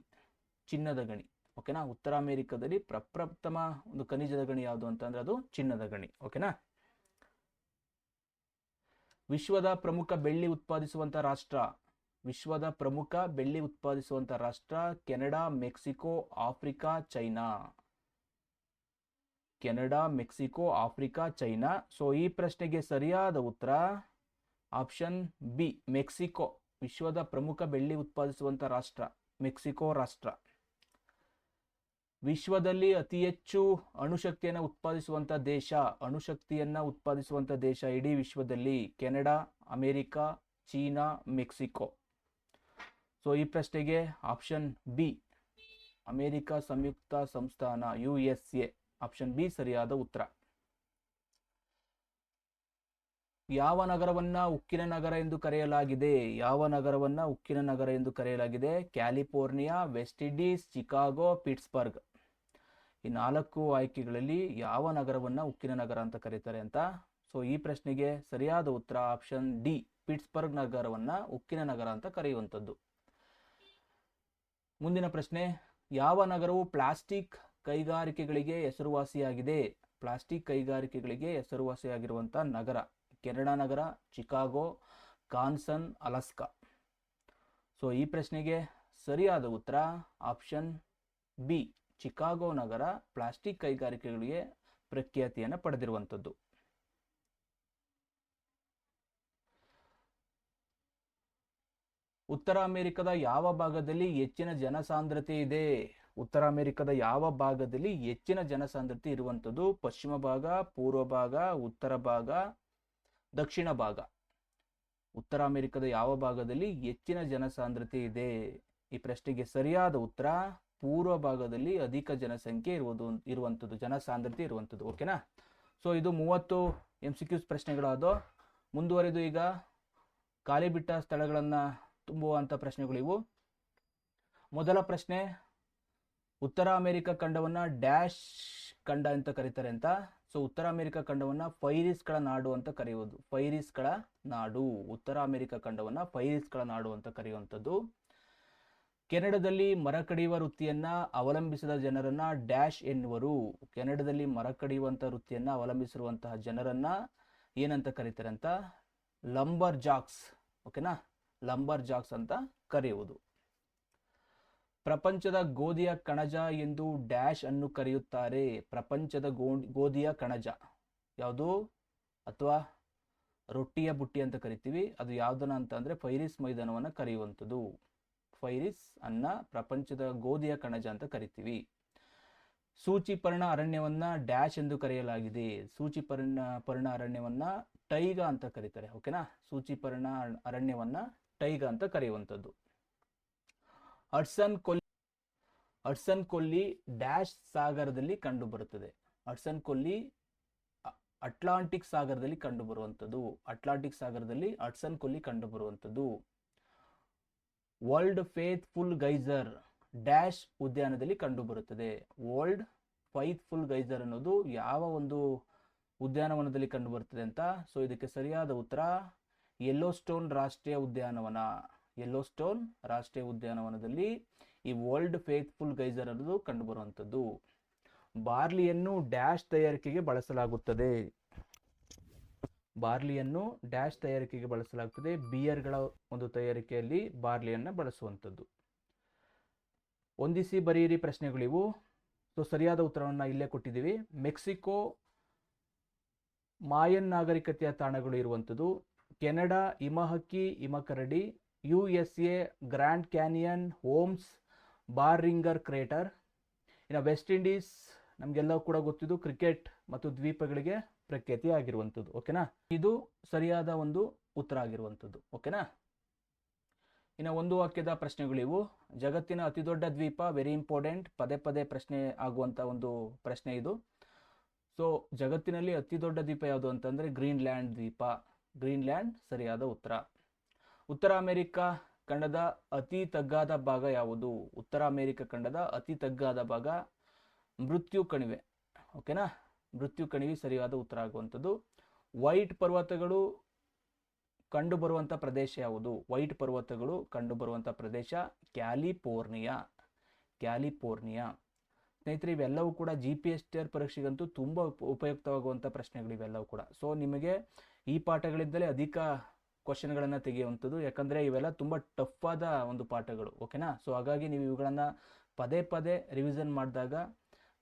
ಚಿನ್ನದ ಗಣಿ. ಓಕೆನಾ? ಉತ್ತರ ಅಮೆರಿಕದಲ್ಲಿ ಪ್ರಪ್ರಥಮ ಒಂದು ಖನಿಜದ ಗಣಿ ಯಾವುದು ಅಂತಂದ್ರೆ ಅದು ಚಿನ್ನದ ಗಣಿ. ಓಕೆನಾ? ವಿಶ್ವದ ಪ್ರಮುಖ ಬೆಳ್ಳಿ ಉತ್ಪಾದಿಸುವಂತ ರಾಷ್ಟ್ರ. ವಿಶ್ವದ ಪ್ರಮುಖ ಬೆಳ್ಳಿ ಉತ್ಪಾದಿಸುವಂತ ರಾಷ್ಟ್ರ Canada, Mexico, Africa, China. Canada, Mexico, Africa, China. So ಈ ಪ್ರಶ್ನೆಗೆ ಸರಿಯಾದ ಉತ್ತರ ಆಪ್ಷನ್ ಬಿ, ಮೆಕ್ಸಿಕೋ. ವಿಶ್ವದ ಪ್ರಮುಖ ಬೆಳ್ಳಿ ಉತ್ಪಾದಿಸುವಂತ ರಾಷ್ಟ್ರ ಮೆಕ್ಸಿಕೋ ರಾಷ್ಟ್ರ. ವಿಶ್ವದಲ್ಲಿ ಅತಿ ಹೆಚ್ಚು ಅಣುಶಕ್ತಿಯನ್ನು ಉತ್ಪಾದಿಸುವಂತ ದೇಶ, ಅಣುಶಕ್ತಿಯನ್ನ ಉತ್ಪಾದಿಸುವಂತ ದೇಶ ಇಡೀ ವಿಶ್ವದಲ್ಲಿ Canada, America, China, Mexico. So ಈ ಪ್ರಶ್ನೆಗೆ ಆಪ್ಷನ್ ಬಿ, ಅಮೆರಿಕ ಸಂಯುಕ್ತ ಸಂಸ್ಥಾನ USA, ಆಪ್ಷನ್ ಬಿ ಸರಿಯಾದ ಉತ್ತರ. ಯಾವ ನಗರವನ್ನ ಉಕ್ಕಿನ ನಗರ ಎಂದು ಕರೆಯಲಾಗಿದೆ? ಯಾವ ನಗರವನ್ನ ಉಕ್ಕಿನ ನಗರ ಎಂದು ಕರೆಯಲಾಗಿದೆ? California, West Indies, Chicago, Pittsburgh. ಈ 4 ಆಯ್ಕೆಗಳಲ್ಲಿ ಯಾವ ನಗರವನ್ನ ಉಕ್ಕಿನ ನಗರ ಅಂತ ಕರೀತಾರೆ ಅಂತ. ಸೊ ಈ ಪ್ರಶ್ನೆಗೆ ಸರಿಯಾದ ಉತ್ತರ ಆಪ್ಷನ್ ಡಿ, ಪಿಟ್ಸ್ಬರ್ಗ್ ನಗರವನ್ನ ಉಕ್ಕಿನ ನಗರ ಅಂತ ಕರೆಯುವಂಥದ್ದು. ಮುಂದಿನ ಪ್ರಶ್ನೆ, ಯಾವ ನಗರವು ಪ್ಲಾಸ್ಟಿಕ್ ಕೈಗಾರಿಕೆಗಳಿಗೆ ಹೆಸರುವಾಸಿಯಾಗಿದೆ? ಪ್ಲಾಸ್ಟಿಕ್ ಕೈಗಾರಿಕೆಗಳಿಗೆ ಹೆಸರುವಾಸಿಯಾಗಿರುವಂಥ ನಗರ ಕೆನಡಾ ನಗರ, ಚಿಕಾಗೋ, ಕಾನ್ಸನ್, ಅಲಾಸ್ಕಾ. ಸೊ ಈ ಪ್ರಶ್ನೆಗೆ ಸರಿಯಾದ ಉತ್ತರ ಆಪ್ಷನ್ ಬಿ, ಚಿಕಾಗೋ ನಗರ ಪ್ಲಾಸ್ಟಿಕ್ ಕೈಗಾರಿಕೆಗಳಿಗೆ ಪ್ರಖ್ಯಾತಿಯನ್ನು ಪಡೆದಿರುವಂಥದ್ದು. ಉತ್ತರ ಅಮೆರಿಕದ ಯಾವ ಭಾಗದಲ್ಲಿ ಹೆಚ್ಚಿನ ಜನಸಾಂದ್ರತೆ ಇದೆ? ಉತ್ತರ ಅಮೆರಿಕದ ಯಾವ ಭಾಗದಲ್ಲಿ ಹೆಚ್ಚಿನ ಜನಸಾಂದ್ರತೆ ಇರುವಂಥದ್ದು? ಪಶ್ಚಿಮ ಭಾಗ, ಪೂರ್ವ ಭಾಗ, ಉತ್ತರ ಭಾಗ, ದಕ್ಷಿಣ ಭಾಗ. ಉತ್ತರ ಅಮೆರಿಕದ ಯಾವ ಭಾಗದಲ್ಲಿ ಹೆಚ್ಚಿನ ಜನಸಾಂದ್ರತೆ ಇದೆ? ಈ ಪ್ರಶ್ನೆಗೆ ಸರಿಯಾದ ಉತ್ತರ ಪೂರ್ವ ಭಾಗದಲ್ಲಿ ಅಧಿಕ ಜನಸಂಖ್ಯೆ ಇರುವಂಥದ್ದು, ಜನಸಾಂದ್ರತೆ ಇರುವಂಥದ್ದು. ಓಕೆನಾ? ಸೊ ಇದು 30 MCQs ಪ್ರಶ್ನೆಗಳಾದವು. ಮುಂದುವರೆದು ಈಗ ಖಾಲಿ ಬಿಟ್ಟ ಸ್ಥಳಗಳನ್ನು ತುಂಬುವಂಥ ಪ್ರಶ್ನೆಗಳು ಇವು. ಮೊದಲ ಪ್ರಶ್ನೆ, ಉತ್ತರ ಅಮೆರಿಕ ಖಂಡವನ್ನ ಡ್ಯಾಶ್ ಖಂಡ ಅಂತ ಕರೀತಾರೆ ಅಂತ. ಸೊ ಉತ್ತರ ಅಮೆರಿಕ ಖಂಡವನ್ನ ಫೈರಿಸ್ಗಳ ನಾಡು ಅಂತ ಕರೆಯುವುದು. ಫೈರಿಸ್ಗಳ ನಾಡು. ಉತ್ತರ ಅಮೆರಿಕ ಖಂಡವನ್ನ ಫೈರಿಸ್ಗಳ ನಾಡು ಅಂತ ಕರೆಯುವಂಥದ್ದು. ಕೆನಡಾದಲ್ಲಿ ಮರ ಕಡಿಯುವ ವೃತ್ತಿಯನ್ನ ಅವಲಂಬಿಸಿದ ಜನರನ್ನ ಡ್ಯಾಶ್ ಎನ್ನುವರು. ಕೆನಡಾದಲ್ಲಿ ಮರ ಕಡಿಯುವಂಥ ವೃತ್ತಿಯನ್ನ ಅವಲಂಬಿಸಿರುವಂತಹ ಜನರನ್ನ ಏನಂತ ಕರೀತಾರೆ ಅಂತ? Lumbar Jacks. ಓಕೆನಾ? ಲಂಬರ್ ಜಾಕ್ಸ್ ಅಂತ ಕರೆಯುವುದು. ಪ್ರಪಂಚದ ಗೋಧಿಯ ಕಣಜ ಎಂದು ಡ್ಯಾಶ್ ಅನ್ನು ಕರೆಯುತ್ತಾರೆ. ಪ್ರಪಂಚದ ಗೋಧಿಯ ಕಣಜ ಯಾವುದು? ಅಥವಾ ರೊಟ್ಟಿಯ ಬುಟ್ಟಿ ಅಂತ ಕರಿತೀವಿ. ಅದು ಯಾವುದನ್ನ ಅಂತ ಅಂದ್ರೆ ಫೈರಿಸ್ ಮೈದಾನವನ್ನು ಕರೆಯುವಂಥದ್ದು. ಫೈರಿಸ್ ಅನ್ನ ಪ್ರಪಂಚದ ಗೋಧಿಯ ಕಣಜ ಅಂತ ಕರಿತೀವಿ. ಸೂಚಿಪರ್ಣ ಅರಣ್ಯವನ್ನ ಡ್ಯಾಶ್ ಎಂದು ಕರೆಯಲಾಗಿದೆ. ಸೂಚಿಪರ್ಣ ಅರಣ್ಯವನ್ನ ಟೈಗಾ ಅಂತ ಕರೀತಾರೆ. ಓಕೆನಾ? ಸೂಚಿಪರ್ಣ ಅರಣ್ಯವನ್ನ ಟೈಗಾ ಅಂತ ಕರೆಯುವಂಥದ್ದು. ಹಡ್ಸನ್ ಕೊಲ್ಲಿ ಡ್ಯಾಶ್ ಸಾಗರದಲ್ಲಿ ಕಂಡು ಬರುತ್ತದೆ. ಹಡ್ಸನ್ ಕೊಲ್ಲಿ ಅಟ್ಲಾಂಟಿಕ್ ಸಾಗರದಲ್ಲಿ ಕಂಡು ಬರುವಂಥದ್ದು. ಅಟ್ಲಾಂಟಿಕ್ ಸಾಗರದಲ್ಲಿ ಹಡ್ಸನ್ ಕೊಲ್ಲಿ ಕಂಡು ಬರುವಂಥದ್ದು. ವರ್ಲ್ಡ್ ಫೇತ್ಫುಲ್ ಗೈಸರ್ ಡ್ಯಾಶ್ ಉದ್ಯಾನದಲ್ಲಿ ಕಂಡು ಬರುತ್ತದೆ. ವರ್ಲ್ಡ್ ಫೈತ್ಫುಲ್ ಗೈಸರ್ ಅನ್ನೋದು ಯಾವ ಒಂದು ಉದ್ಯಾನವನದಲ್ಲಿ ಕಂಡು ಬರುತ್ತದೆ ಅಂತ. ಸೊ ಇದಕ್ಕೆ ಸರಿಯಾದ ಉತ್ತರ ಯೆಲ್ಲೋಸ್ಟೋನ್ ರಾಷ್ಟ್ರೀಯ ಉದ್ಯಾನವನ. ಯೆಲ್ಲೋಸ್ಟೋನ್ ರಾಷ್ಟ್ರೀಯ ಉದ್ಯಾನವನದಲ್ಲಿ ಈ ವರ್ಲ್ಡ್ ಫೇತ್ಫುಲ್ ಗೈಸರ್ ಅನ್ನೋದು ಕಂಡು ಬರುವಂಥದ್ದು. ಬಾರ್ಲಿಯನ್ನು ಡ್ಯಾಶ್ ತಯಾರಿಕೆಗೆ ಬಳಸಲಾಗುತ್ತದೆ. ಬಾರ್ಲಿಯನ್ನು ಡ್ಯಾಶ್ ತಯಾರಿಕೆಗೆ ಬಳಸಲಾಗುತ್ತದೆ. ಬಿಯರ್ಗಳ ಒಂದು ತಯಾರಿಕೆಯಲ್ಲಿ ಬಾರ್ಲಿಯನ್ನು ಬಳಸುವಂಥದ್ದು. ಹೊಂದಿಸಿ ಬರೆಯಿರಿ ಪ್ರಶ್ನೆಗಳಿವು. ಸೊ ಸರಿಯಾದ ಉತ್ತರವನ್ನು ಇಲ್ಲೇ ಕೊಟ್ಟಿದ್ದೀವಿ. ಮೆಕ್ಸಿಕೋ ಮಾಯನ್ ನಾಗರಿಕತೆಯ ತಾಣಗಳು ಇರುವಂಥದ್ದು. ಕೆನಡಾ ಹಿಮಹಕ್ಕಿ, ಹಿಮಕರಡಿ. USA Grand Canyon, HOMES, Barringer Crater. ಇನ್ನು ವೆಸ್ಟ್ ಇಂಡೀಸ್ ನಮಗೆಲ್ಲ ಕೂಡ ಗೊತ್ತಿದ್ದು ಕ್ರಿಕೆಟ್ ಮತ್ತು ದ್ವೀಪಗಳಿಗೆ ಪ್ರಖ್ಯಾತಿ ಆಗಿರುವಂಥದ್ದು. ಓಕೆನಾ? ಇದು ಸರಿಯಾದ ಒಂದು ಉತ್ತರ ಆಗಿರುವಂಥದ್ದು. ಓಕೆನಾ? ಇನ್ನು ಒಂದು ವಾಕ್ಯದ ಪ್ರಶ್ನೆಗಳಿವು. ಜಗತ್ತಿನ ಅತಿದೊಡ್ಡ ದ್ವೀಪ, ವೆರಿ ಇಂಪಾರ್ಟೆಂಟ್, ಪದೇ ಪದೇ ಪ್ರಶ್ನೆ ಆಗುವಂಥ ಒಂದು ಪ್ರಶ್ನೆ ಇದು. ಸೊ ಜಗತ್ತಿನಲ್ಲಿ ಅತಿ ದೊಡ್ಡ ದ್ವೀಪ ಯಾವುದು ಅಂತಂದರೆ ಗ್ರೀನ್ಲ್ಯಾಂಡ್ ದ್ವೀಪ. ಗ್ರೀನ್ಲ್ಯಾಂಡ್ ಸರಿಯಾದ ಉತ್ತರ. ಉತ್ತರ ಅಮೆರಿಕ ಖಂಡದ ಅತಿ ತಗ್ಗಾದ ಭಾಗ ಯಾವುದು? ಉತ್ತರ ಅಮೆರಿಕ ಖಂಡದ ಅತಿ ತಗ್ಗಾದ ಭಾಗ ಮೃತ್ಯು ಕಣಿವೆ. ಓಕೆನಾ, ಮೃತ್ಯು ಕಣಿವೆ ಸರಿಯಾದ ಉತ್ತರ ಆಗುವಂಥದ್ದು. ವೈಟ್ ಪರ್ವತಗಳು ಕಂಡುಬರುವಂಥ ಪ್ರದೇಶ ಯಾವುದು? ವೈಟ್ ಪರ್ವತಗಳು ಕಂಡುಬರುವಂಥ ಪ್ರದೇಶ ಕ್ಯಾಲಿಫೋರ್ನಿಯಾ. ಕ್ಯಾಲಿಫೋರ್ನಿಯಾ. ಸ್ನೇಹಿತರೆ, ಇವೆಲ್ಲವೂ ಕೂಡ GPSTR ಪರೀಕ್ಷೆಗಂತೂ ತುಂಬ ಉಪಯುಕ್ತವಾಗುವಂಥ ಪ್ರಶ್ನೆಗಳು ಇವೆಲ್ಲವೂ ಕೂಡ. ಸೊ ನಿಮಗೆ ಈ ಪಾಠಗಳಿಂದಲೇ ಅಧಿಕ ಕ್ವಶನ್ಗಳನ್ನು ತೆಗೆಯುವಂಥದ್ದು, ಯಾಕಂದರೆ ಇವೆಲ್ಲ ತುಂಬ ಟಫ್ ಆದ ಒಂದು ಪಾಠಗಳು. ಓಕೆನಾ. ಸೊ ಹಾಗಾಗಿ ನೀವು ಇವುಗಳನ್ನು ಪದೇ ಪದೇ ರಿವಿಷನ್ ಮಾಡಿದಾಗ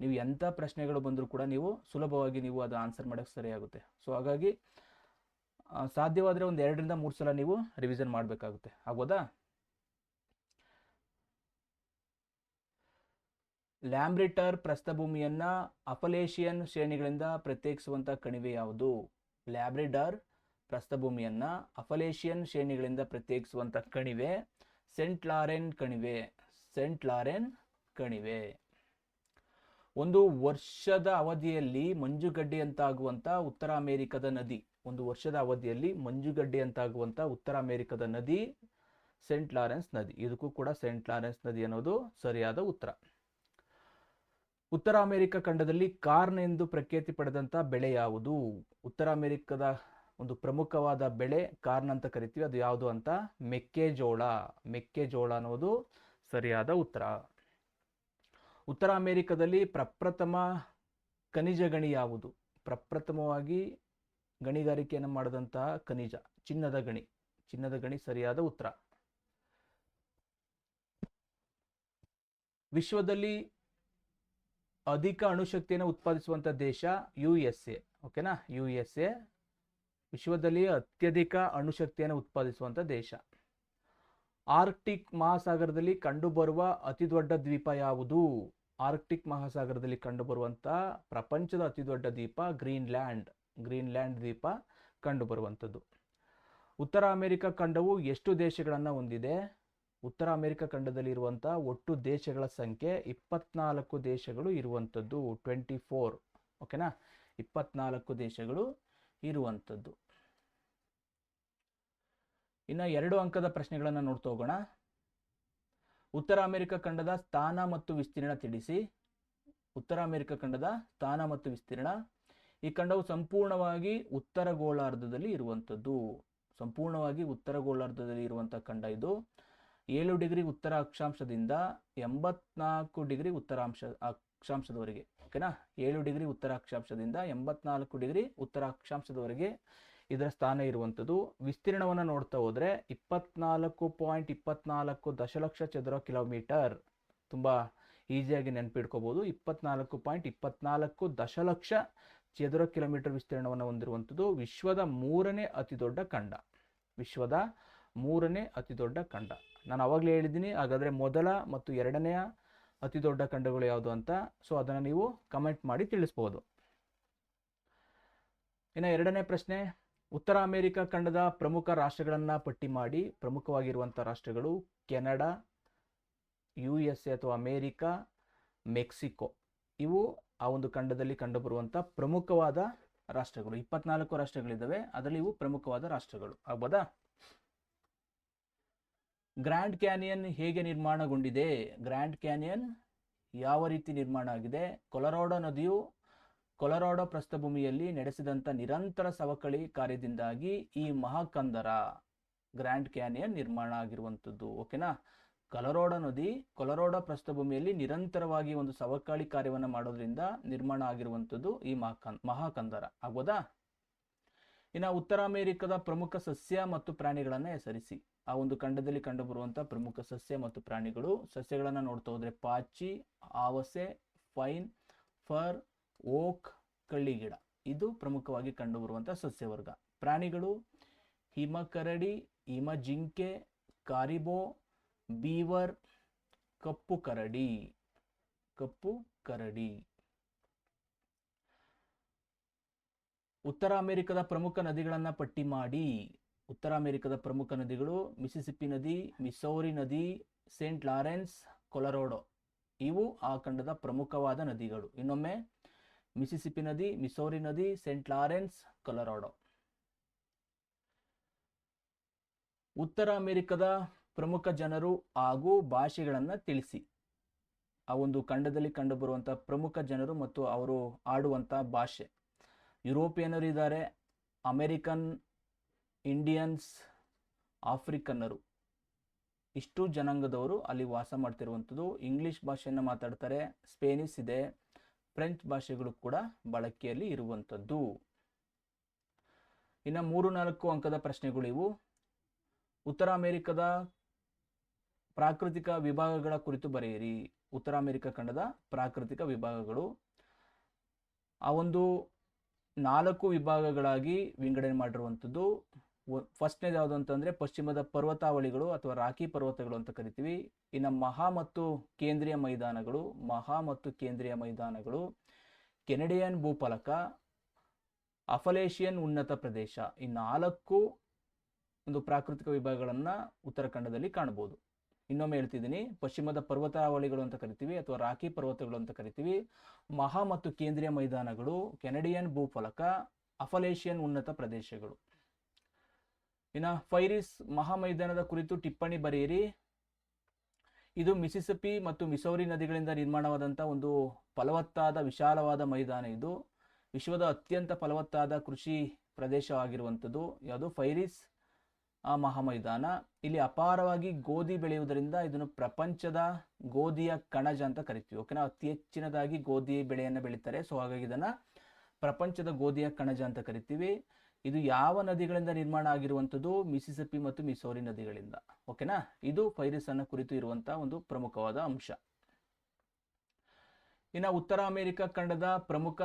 ನೀವು ಎಂಥ ಪ್ರಶ್ನೆಗಳು ಬಂದರೂ ಕೂಡ ನೀವು ಸುಲಭವಾಗಿ ನೀವು ಅದು ಆನ್ಸರ್ ಮಾಡೋಕ್ಕೆ ಸರಿಯಾಗುತ್ತೆ. ಸೊ ಹಾಗಾಗಿ ಸಾಧ್ಯವಾದರೆ ಒಂದು 2 ರಿಂದ 3 ಸಲ ನೀವು ರಿವಿಷನ್ ಮಾಡಬೇಕಾಗುತ್ತೆ. ಆಗ್ಬೋದಾ? ಲ್ಯಾಂಬ್ರಿಟರ್ ಪ್ರಸ್ಥಭೂಮಿಯನ್ನು ಅಪಲೇಶಿಯನ್ ಶ್ರೇಣಿಗಳಿಂದ ಪ್ರತ್ಯೇಕಿಸುವಂಥ ಕಣಿವೆ ಯಾವುದು? ಲ್ಯಾಬ್ರಿಡಾರ್ ಪ್ರಸ್ಥಭೂಮಿಯನ್ನು ಅಪಲೇಶಿಯನ್ ಶ್ರೇಣಿಗಳಿಂದ ಪ್ರತ್ಯೇಕಿಸುವಂಥ ಕಣಿವೆ ಸೆಂಟ್ ಲಾರೆನ್ ಕಣಿವೆ. ಸೆಂಟ್ ಲಾರೆನ್ ಕಣಿವೆ. ಒಂದು ವರ್ಷದ ಅವಧಿಯಲ್ಲಿ ಮಂಜುಗಡ್ಡೆಯಂತಾಗುವಂಥ ಉತ್ತರ ಅಮೆರಿಕದ ನದಿ. ಒಂದು ವರ್ಷದ ಅವಧಿಯಲ್ಲಿ ಮಂಜುಗಡ್ಡೆಯಂತಾಗುವಂಥ ಉತ್ತರ ಅಮೆರಿಕದ ನದಿ ಸೆಂಟ್ ಲಾರೆನ್ಸ್ ನದಿ. ಇದಕ್ಕೂ ಕೂಡ ಸೆಂಟ್ ಲಾರೆನ್ಸ್ ನದಿ ಅನ್ನೋದು ಸರಿಯಾದ ಉತ್ತರ. ಉತ್ತರ ಅಮೆರಿಕ ಖಂಡದಲ್ಲಿ ಕಾರ್ನ್ ಎಂದು ಪ್ರಖ್ಯಾತಿ ಪಡೆದಂಥ ಬೆಳೆ ಯಾವುದು? ಉತ್ತರ ಅಮೆರಿಕದ ಒಂದು ಪ್ರಮುಖವಾದ ಬೆಳೆ ಕಾರ್ನ್ ಅಂತ ಕರಿತೀವಿ, ಅದು ಯಾವುದು ಅಂತ? ಮೆಕ್ಕೆಜೋಳ. ಮೆಕ್ಕೆಜೋಳ ಅನ್ನೋದು ಸರಿಯಾದ ಉತ್ತರ. ಉತ್ತರ ಅಮೆರಿಕದಲ್ಲಿ ಪ್ರಪ್ರಥಮ ಖನಿಜ ಗಣಿ ಯಾವುದು? ಪ್ರಪ್ರಥಮವಾಗಿ ಗಣಿಗಾರಿಕೆಯನ್ನು ಮಾಡಿದಂತಹ ಖನಿಜ ಚಿನ್ನದ ಗಣಿ. ಚಿನ್ನದ ಗಣಿ ಸರಿಯಾದ ಉತ್ತರ. ವಿಶ್ವದಲ್ಲಿ ಅಧಿಕ ಅಣುಶಕ್ತಿಯನ್ನು ಉತ್ಪಾದಿಸುವಂಥ ದೇಶ USA. ಓಕೆನಾ, USA ವಿಶ್ವದಲ್ಲಿ ಅತ್ಯಧಿಕ ಅಣುಶಕ್ತಿಯನ್ನು ಉತ್ಪಾದಿಸುವಂಥ ದೇಶ. ಆರ್ಕ್ಟಿಕ್ ಮಹಾಸಾಗರದಲ್ಲಿ ಕಂಡುಬರುವ ಅತಿ ದೊಡ್ಡ ದ್ವೀಪ ಯಾವುದು? ಆರ್ಕ್ಟಿಕ್ ಮಹಾಸಾಗರದಲ್ಲಿ ಕಂಡುಬರುವಂಥ ಪ್ರಪಂಚದ ಅತಿ ದೊಡ್ಡ ದ್ವೀಪ ಗ್ರೀನ್ಲ್ಯಾಂಡ್. ಗ್ರೀನ್ಲ್ಯಾಂಡ್ ದ್ವೀಪ ಕಂಡುಬರುವಂಥದ್ದು. ಉತ್ತರ ಅಮೆರಿಕ ಖಂಡವು ಎಷ್ಟು ದೇಶಗಳನ್ನು ಹೊಂದಿದೆ? ಉತ್ತರ ಅಮೆರಿಕ ಖಂಡದಲ್ಲಿ ಇರುವಂಥ ಒಟ್ಟು ದೇಶಗಳ ಸಂಖ್ಯೆ 24 ದೇಶಗಳು ಇರುವಂಥದ್ದು. 24. ಓಕೆನಾ, 24 ದೇಶಗಳು ಇರುವಂಥದ್ದು. ಇನ್ನು 2 ಅಂಕದ ಪ್ರಶ್ನೆಗಳನ್ನು ನೋಡ್ತಾ ಹೋಗೋಣ. ಉತ್ತರ ಅಮೆರಿಕ ಖಂಡದ ಸ್ಥಾನ ಮತ್ತು ವಿಸ್ತೀರ್ಣ ತಿಳಿಸಿ. ಉತ್ತರ ಅಮೆರಿಕ ಖಂಡದ ಸ್ಥಾನ ಮತ್ತು ವಿಸ್ತೀರ್ಣ. ಈ ಖಂಡವು ಸಂಪೂರ್ಣವಾಗಿ ಉತ್ತರ ಗೋಳಾರ್ಧದಲ್ಲಿ ಇರುವಂಥದ್ದು. ಸಂಪೂರ್ಣವಾಗಿ ಉತ್ತರ ಗೋಳಾರ್ಧದಲ್ಲಿ ಇರುವಂಥ ಖಂಡ ಇದು. 7 ಡಿಗ್ರಿ ಉತ್ತರ ಅಕ್ಷಾಂಶದಿಂದ 84 ಡಿಗ್ರಿ ಉತ್ತರ ಅಕ್ಷಾಂಶದವರೆಗೆ. ಓಕೆನಾ, 7 ಡಿಗ್ರಿ ಉತ್ತರ ಅಕ್ಷಾಂಶದಿಂದ 84 ಡಿಗ್ರಿ ಉತ್ತರ ಅಕ್ಷಾಂಶದವರೆಗೆ ಇದರ ಸ್ಥಾನ ಇರುವಂಥದ್ದು. ವಿಸ್ತೀರ್ಣವನ್ನು ನೋಡ್ತಾ ಹೋದರೆ 24.24 ದಶಲಕ್ಷ ಚದರ ಕಿಲೋಮೀಟರ್. ತುಂಬ ಈಸಿಯಾಗಿ ನೆನಪಿಟ್ಕೋಬಹುದು. 24.24 ದಶಲಕ್ಷ ಚದರ ಕಿಲೋಮೀಟರ್ ವಿಸ್ತೀರ್ಣವನ್ನು ಹೊಂದಿರುವಂಥದ್ದು. ವಿಶ್ವದ 3ನೇ ಅತಿ ದೊಡ್ಡ ಖಂಡ. ವಿಶ್ವದ 3ನೇ ಅತಿ ದೊಡ್ಡ ಖಂಡ. ನಾನು ಆವಾಗಲೇ ಹೇಳಿದ್ದೀನಿ. ಹಾಗಾದರೆ ಮೊದಲ ಮತ್ತು 2ನೇ ಅತಿ ದೊಡ್ಡ ಖಂಡಗಳು ಯಾವುದು ಅಂತ. ಸೊ ಅದನ್ನು ನೀವು ಕಮೆಂಟ್ ಮಾಡಿ ತಿಳಿಸ್ಬೋದು. ಇನ್ನು 2ನೇ ಪ್ರಶ್ನೆ, ಉತ್ತರ ಅಮೆರಿಕ ಖಂಡದ ಪ್ರಮುಖ ರಾಷ್ಟ್ರಗಳನ್ನು ಪಟ್ಟಿ ಮಾಡಿ. ಪ್ರಮುಖವಾಗಿರುವಂಥ ರಾಷ್ಟ್ರಗಳು ಕೆನಡಾ, USA ಅಥವಾ ಅಮೇರಿಕಾ, ಮೆಕ್ಸಿಕೋ. ಇವು ಆ ಒಂದು ಖಂಡದಲ್ಲಿ ಕಂಡುಬರುವಂಥ ಪ್ರಮುಖವಾದ ರಾಷ್ಟ್ರಗಳು. 24 ರಾಷ್ಟ್ರಗಳಿದ್ದಾವೆ, ಅದರಲ್ಲಿ ಇವು ಪ್ರಮುಖವಾದ ರಾಷ್ಟ್ರಗಳು. ಆಗ್ಬೋದಾ? ಗ್ರ್ಯಾಂಡ್ ಕ್ಯಾನಿಯನ್ ಹೇಗೆ ನಿರ್ಮಾಣಗೊಂಡಿದೆ? ಗ್ರ್ಯಾಂಡ್ ಕ್ಯಾನಿಯನ್ ಯಾವ ರೀತಿ ನಿರ್ಮಾಣ ಆಗಿದೆ? ಕೊಲರಾಡೋ ನದಿಯು ಕೊಲರಾಡೋ ಪ್ರಸ್ಥಭೂಮಿಯಲ್ಲಿ ನಡೆಸಿದಂಥ ನಿರಂತರ ಸವಕಳಿ ಕಾರ್ಯದಿಂದಾಗಿ ಈ ಮಹಾಕಂದರ ಗ್ರ್ಯಾಂಡ್ ಕ್ಯಾನಿಯನ್ ನಿರ್ಮಾಣ ಆಗಿರುವಂಥದ್ದು. ಓಕೆನಾ, ಕೊಲರಾಡೋ ನದಿ ಕೊಲರಾಡೋ ಪ್ರಸ್ಥಭೂಮಿಯಲ್ಲಿ ನಿರಂತರವಾಗಿ ಒಂದು ಸವಕಳಿ ಕಾರ್ಯವನ್ನು ಮಾಡೋದ್ರಿಂದ ನಿರ್ಮಾಣ ಆಗಿರುವಂಥದ್ದು ಈ ಮಹಾಕಂದರ. ಆಗ್ಬೋದಾ? ಇನ್ನು ಉತ್ತರ ಅಮೆರಿಕದ ಪ್ರಮುಖ ಸಸ್ಯ ಮತ್ತು ಪ್ರಾಣಿಗಳನ್ನು ಹೆಸರಿಸಿ. ಆ ಒಂದು ಖಂಡದಲ್ಲಿ ಕಂಡುಬರುವಂಥ ಪ್ರಮುಖ ಸಸ್ಯ ಮತ್ತು ಪ್ರಾಣಿಗಳು. ಸಸ್ಯಗಳನ್ನು ನೋಡ್ತಾ ಹೋದರೆ ಪಾಚಿ, ಆವಸೆ, ಫೈನ್, ಫರ್, ಓಕ್, ಕಳ್ಳಿಗಿಡ. ಇದು ಪ್ರಮುಖವಾಗಿ ಕಂಡುಬರುವಂಥ ಸಸ್ಯವರ್ಗ. ಪ್ರಾಣಿಗಳು ಹಿಮಕರಡಿ, ಹಿಮಜಿಂಕೆ, ಕಾರಿಬೋ, ಬೀವರ್, ಕಪ್ಪು ಕರಡಿ. ಕಪ್ಪು ಕರಡಿ. ಉತ್ತರ ಅಮೆರಿಕದ ಪ್ರಮುಖ ನದಿಗಳನ್ನು ಪಟ್ಟಿ ಮಾಡಿ. ಉತ್ತರ ಅಮೆರಿಕದ ಪ್ರಮುಖ ನದಿಗಳು ಮಿಸಿಸಿಪ್ಪಿ ನದಿ, ಮಿಸೌರಿ ನದಿ, ಸೇಂಟ್ ಲಾರೆನ್ಸ್, ಕೊಲರಾಡೋ. ಇವು ಆ ಖಂಡದ ಪ್ರಮುಖವಾದ ನದಿಗಳು. ಇನ್ನೊಮ್ಮೆ, ಮಿಸಿಸಿಪ್ಪಿ ನದಿ, ಮಿಸೌರಿ ನದಿ, ಸೇಂಟ್ ಲಾರೆನ್ಸ್, ಕೊಲರಾಡೋ. ಉತ್ತರ ಅಮೆರಿಕದ ಪ್ರಮುಖ ಜನರು ಹಾಗೂ ಭಾಷೆಗಳನ್ನು ತಿಳಿಸಿ. ಆ ಒಂದು ಖಂಡದಲ್ಲಿ ಕಂಡುಬರುವಂಥ ಪ್ರಮುಖ ಜನರು ಮತ್ತು ಅವರು ಆಡುವಂಥ ಭಾಷೆ. ಯುರೋಪಿಯನ್ನರು ಇದ್ದಾರೆ, ಅಮೆರಿಕನ್, ಇಂಡಿಯನ್ಸ್, ಆಫ್ರಿಕನ್ನರು. ಇಷ್ಟು ಜನಾಂಗದವರು ಅಲ್ಲಿ ವಾಸ ಮಾಡ್ತಿರುವಂಥದ್ದು. ಇಂಗ್ಲಿಷ್ ಭಾಷೆಯನ್ನು ಮಾತಾಡ್ತಾರೆ, ಸ್ಪೇನಿಷ್ ಇದೆ, ಫ್ರೆಂಚ್ ಭಾಷೆಗಳು ಕೂಡ ಬಳಕೆಯಲ್ಲಿ ಇರುವಂಥದ್ದು. ಇನ್ನು 3-4 ಅಂಕದ ಪ್ರಶ್ನೆಗಳು ಇವು. ಉತ್ತರ ಅಮೆರಿಕದ ಪ್ರಾಕೃತಿಕ ವಿಭಾಗಗಳ ಕುರಿತು ಬರೆಯಿರಿ. ಉತ್ತರ ಅಮೆರಿಕ ಖಂಡದ ಪ್ರಾಕೃತಿಕ ವಿಭಾಗಗಳು ಆ ಒಂದು 4 ವಿಭಾಗಗಳಾಗಿ ವಿಂಗಡಣೆ ಮಾಡಿರುವಂಥದ್ದು. ಫಸ್ಟ್ನೇದು ಯಾವುದು ಅಂತಂದರೆ ಪಶ್ಚಿಮದ ಪರ್ವತಾವಳಿಗಳು ಅಥವಾ ರಾಕಿ ಪರ್ವತಗಳು ಅಂತ ಕರಿತೀವಿ. ಇನ್ನು ಮಹಾ ಮತ್ತು ಕೇಂದ್ರೀಯ ಮೈದಾನಗಳು, ಕೆನಡಿಯನ್ ಭೂಫಲಕ, ಅಫಲೇಷಿಯನ್ ಉನ್ನತ ಪ್ರದೇಶ. ಈ 4 ಒಂದು ಪ್ರಾಕೃತಿಕ ವಿಭಾಗಗಳನ್ನು ಉತ್ತರಾಖಂಡದಲ್ಲಿ ಕಾಣಬಹುದು. ಇನ್ನೊಮ್ಮೆ ಹೇಳ್ತಿದ್ದೀನಿ, ಪಶ್ಚಿಮದ ಪರ್ವತಾವಳಿಗಳು ಅಂತ ಕರಿತೀವಿ ಅಥವಾ ರಾಕಿ ಪರ್ವತಗಳು ಅಂತ ಕರಿತೀವಿ. ಮಹಾ ಮತ್ತು ಕೇಂದ್ರೀಯ ಮೈದಾನಗಳು, ಕೆನಡಿಯನ್ ಭೂಫಲಕ, ಅಫಲೇಷಿಯನ್ ಉನ್ನತ ಪ್ರದೇಶಗಳು. ಇನ್ನು ಫೈರಿಸ್ ಮಹಾ ಮೈದಾನದ ಕುರಿತು ಟಿಪ್ಪಣಿ ಬರೆಯಿರಿ. ಇದು ಮಿಸಿಸಿಪ್ಪಿ ಮತ್ತು ಮಿಸೌರಿ ನದಿಗಳಿಂದ ನಿರ್ಮಾಣವಾದಂಥ ಒಂದು ಫಲವತ್ತಾದ ವಿಶಾಲವಾದ ಮೈದಾನ. ಇದು ವಿಶ್ವದ ಅತ್ಯಂತ ಫಲವತ್ತಾದ ಕೃಷಿ ಪ್ರದೇಶವಾಗಿರುವಂಥದ್ದು. ಯಾವುದು? ಫೈರಿಸ್ ಮಹಾಮೈದಾನ. ಇಲ್ಲಿ ಅಪಾರವಾಗಿ ಗೋಧಿ ಬೆಳೆಯುವುದರಿಂದ ಇದನ್ನು ಪ್ರಪಂಚದ ಗೋಧಿಯ ಕಣಜ ಅಂತ ಕರಿತೀವಿ. ಓಕೆನಾ? ಅತಿ ಹೆಚ್ಚಿನದಾಗಿ ಗೋಧಿ ಬೆಳೆಯನ್ನು ಬೆಳೀತಾರೆ. ಸೊ ಹಾಗಾಗಿ ಇದನ್ನು ಪ್ರಪಂಚದ ಗೋಧಿಯ ಕಣಜ ಅಂತ ಕರಿತೀವಿ. ಇದು ಯಾವ ನದಿಗಳಿಂದ ನಿರ್ಮಾಣ ಆಗಿರುವಂಥದ್ದು? ಮಿಸಿಸಿಪ್ಪಿ ಮತ್ತು ಮಿಸೌರಿ ನದಿಗಳಿಂದ. ಓಕೆನಾ? ಇದು ಫೈರಿಸ್ ಅನ್ನ ಕುರಿತು ಇರುವಂತಹ ಒಂದು ಪ್ರಮುಖವಾದ ಅಂಶ. ಇನ್ನು ಉತ್ತರ ಅಮೆರಿಕ ಖಂಡದ ಪ್ರಮುಖ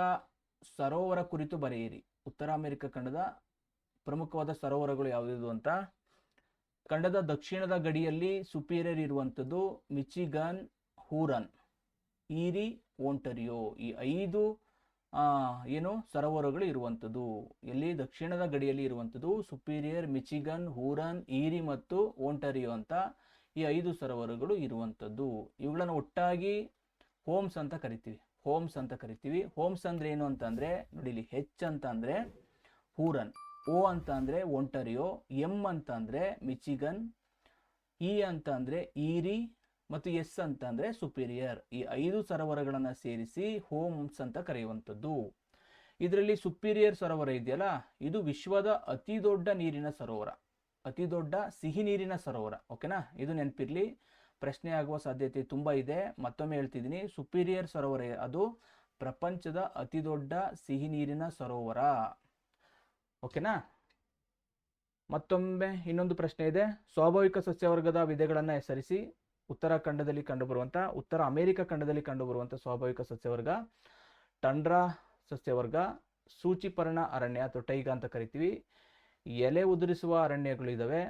ಸರೋವರ ಕುರಿತು ಬರೆಯಿರಿ. ಉತ್ತರ ಅಮೆರಿಕ ಖಂಡದ ಪ್ರಮುಖವಾದ ಸರೋವರಗಳು ಯಾವುದಿದು ಅಂತ. ಖಂಡದ ದಕ್ಷಿಣದ ಗಡಿಯಲ್ಲಿ ಸುಪೀರಿಯರ್ ಇರುವಂಥದ್ದು ಮಿಚಿಗನ್, ಹೂರನ್, ಈರಿ, ಓಂಟರಿಯೋ. ಈ 5 ಸರೋವರಗಳು ಇರುವಂಥದ್ದು. ಎಲ್ಲಿ? ದಕ್ಷಿಣದ ಗಡಿಯಲ್ಲಿ ಇರುವಂಥದ್ದು ಸುಪೀರಿಯರ್, ಮಿಚಿಗನ್, ಹೂರನ್, ಈರಿ ಮತ್ತು ಓಂಟರಿಯೋ ಅಂತ ಈ 5 ಸರೋವರಗಳು ಇರುವಂಥದ್ದು. ಇವುಗಳನ್ನು ಒಟ್ಟಾಗಿ ಹೋಮ್ಸ್ ಅಂತ ಕರಿತೀವಿ. ಹೋಮ್ಸ್ ಅಂದ್ರೆ ಏನು ಅಂತಂದ್ರೆ ನೋಡಿ, ಇಲ್ಲಿ ಹೆಚ್ ಅಂತ ಅಂದ್ರೆ ಹೂರನ್, ಓ ಅಂತ ಅಂದ್ರೆ ಓಂಟರಿಯೋ, ಎಂ ಅಂತ ಅಂದ್ರೆ ಮಿಚಿಗನ್, ಇ ಅಂತ ಅಂದ್ರೆ ಈರಿ ಮತ್ತು ಎಸ್ ಅಂತ ಅಂದ್ರೆ ಸುಪೀರಿಯರ್. ಈ 5 ಸರೋವರಗಳನ್ನು ಸೇರಿಸಿ ಹೋಮ್ಸ್ ಅಂತ ಕರೆಯುವಂಥದ್ದು. ಇದರಲ್ಲಿ ಸುಪೀರಿಯರ್ ಸರೋವರ ಇದೆಯಲ್ಲ, ಇದು ವಿಶ್ವದ ಅತಿ ದೊಡ್ಡ ನೀರಿನ ಸರೋವರ, ಅತಿ ದೊಡ್ಡ ಸಿಹಿ ನೀರಿನ ಸರೋವರ. ಓಕೆನಾ? ಇದು ನೆನಪಿರ್ಲಿ, ಪ್ರಶ್ನೆ ಆಗುವ ಸಾಧ್ಯತೆ ತುಂಬಾ ಇದೆ. ಮತ್ತೊಮ್ಮೆ ಹೇಳ್ತಿದ್ದೀನಿ, ಸುಪೀರಿಯರ್ ಸರೋವರ ಅದು ಪ್ರಪಂಚದ ಅತಿ ದೊಡ್ಡ ಸಿಹಿ ನೀರಿನ ಸರೋವರ. ಓಕೆನಾ? ಮತ್ತೊಮ್ಮೆ ಇನ್ನೊಂದು ಪ್ರಶ್ನೆ ಇದೆ. ಸ್ವಾಭಾವಿಕ ಸಸ್ಯವರ್ಗದ ವಿಧಗಳನ್ನು ಹೆಸರಿಸಿ. ಉತ್ತರ ಅಮೆರಿಕ ಖಂಡದಲ್ಲಿ ಕಂಡುಬರುವಂಥ ಸ್ವಾಭಾವಿಕ ಸಸ್ಯವರ್ಗ ಟಂಡ್ರಾ ಸಸ್ಯವರ್ಗ, ಸೂಚಿಪರ್ಣ ಅರಣ್ಯ ಅಥವಾ ಟೈಗಾ ಅಂತ ಕರಿತೀವಿ. ಎಲೆ ಉದುರಿಸುವ ಅರಣ್ಯಗಳು ಇದಾವೆ.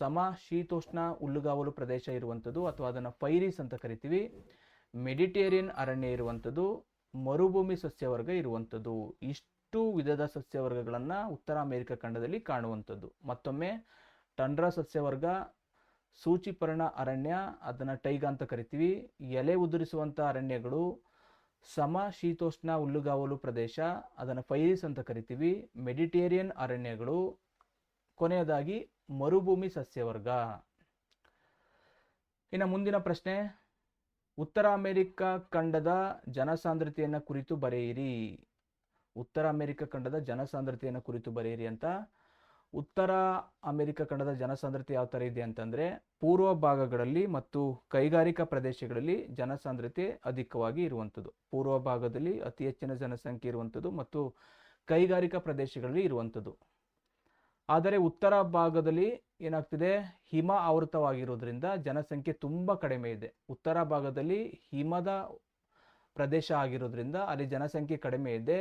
ಸಮ ಶೀತೋಷ್ಣ ಹುಲ್ಲುಗಾವಲು ಪ್ರದೇಶ ಇರುವಂಥದ್ದು ಅಥವಾ ಅದನ್ನು ಫೈರಿಸ್ ಅಂತ ಕರಿತೀವಿ. ಮೆಡಿಟೇರಿಯನ್ ಅರಣ್ಯ ಇರುವಂಥದ್ದು, ಮರುಭೂಮಿ ಸಸ್ಯವರ್ಗ ಇರುವಂಥದ್ದು. ಇಷ್ಟು ವಿಧದ ಸಸ್ಯವರ್ಗಗಳನ್ನು ಉತ್ತರ ಅಮೆರಿಕ ಖಂಡದಲ್ಲಿ ಕಾಣುವಂಥದ್ದು. ಮತ್ತೊಮ್ಮೆ, ಟಂಡ್ರಾ ಸಸ್ಯವರ್ಗ, ಸೂಚಿಪರ್ಣ ಅರಣ್ಯ, ಅದನ್ನು ಟೈಗಾ ಅಂತ ಕರಿತೀವಿ. ಎಲೆ ಉದುರಿಸುವಂಥ ಅರಣ್ಯಗಳು, ಸಮ ಶೀತೋಷ್ಣ ಹುಲ್ಲುಗಾವಲು ಪ್ರದೇಶ, ಅದನ್ನು ಫೈರಿಸ್ ಅಂತ ಕರಿತೀವಿ. ಮೆಡಿಟೇರಿಯನ್ ಅರಣ್ಯಗಳು, ಕೊನೆಯದಾಗಿ ಮರುಭೂಮಿ ಸಸ್ಯವರ್ಗ. ಇನ್ನು ಮುಂದಿನ ಪ್ರಶ್ನೆ, ಉತ್ತರ ಅಮೆರಿಕ ಖಂಡದ ಜನಸಾಂದ್ರತೆಯನ್ನು ಕುರಿತು ಬರೆಯಿರಿ. ಉತ್ತರ ಅಮೆರಿಕ ಖಂಡದ ಜನಸಾಂದ್ರತೆಯನ್ನು ಕುರಿತು ಬರೆಯಿರಿ ಅಂತ. ಉತ್ತರ ಅಮೆರಿಕ ಖಂಡದ ಜನಸಾಂದ್ರತೆ ಯಾವ ಥರ ಇದೆ ಅಂತಂದರೆ, ಪೂರ್ವ ಭಾಗಗಳಲ್ಲಿ ಮತ್ತು ಕೈಗಾರಿಕಾ ಪ್ರದೇಶಗಳಲ್ಲಿ ಜನಸಾಂದ್ರತೆ ಅಧಿಕವಾಗಿ ಇರುವಂಥದ್ದು. ಪೂರ್ವ ಭಾಗದಲ್ಲಿ ಅತಿ ಹೆಚ್ಚಿನ ಜನಸಂಖ್ಯೆ ಇರುವಂಥದ್ದು ಮತ್ತು ಕೈಗಾರಿಕಾ ಪ್ರದೇಶಗಳಲ್ಲಿ ಇರುವಂಥದ್ದು. ಆದರೆ ಉತ್ತರ ಭಾಗದಲ್ಲಿ ಏನಾಗ್ತಿದೆ, ಹಿಮ ಆವೃತವಾಗಿರೋದ್ರಿಂದ ಜನಸಂಖ್ಯೆ ತುಂಬ ಕಡಿಮೆ ಇದೆ. ಉತ್ತರ ಭಾಗದಲ್ಲಿ ಹಿಮದ ಪ್ರದೇಶ ಆಗಿರೋದ್ರಿಂದ ಅಲ್ಲಿ ಜನಸಂಖ್ಯೆ ಕಡಿಮೆ ಇದೆ.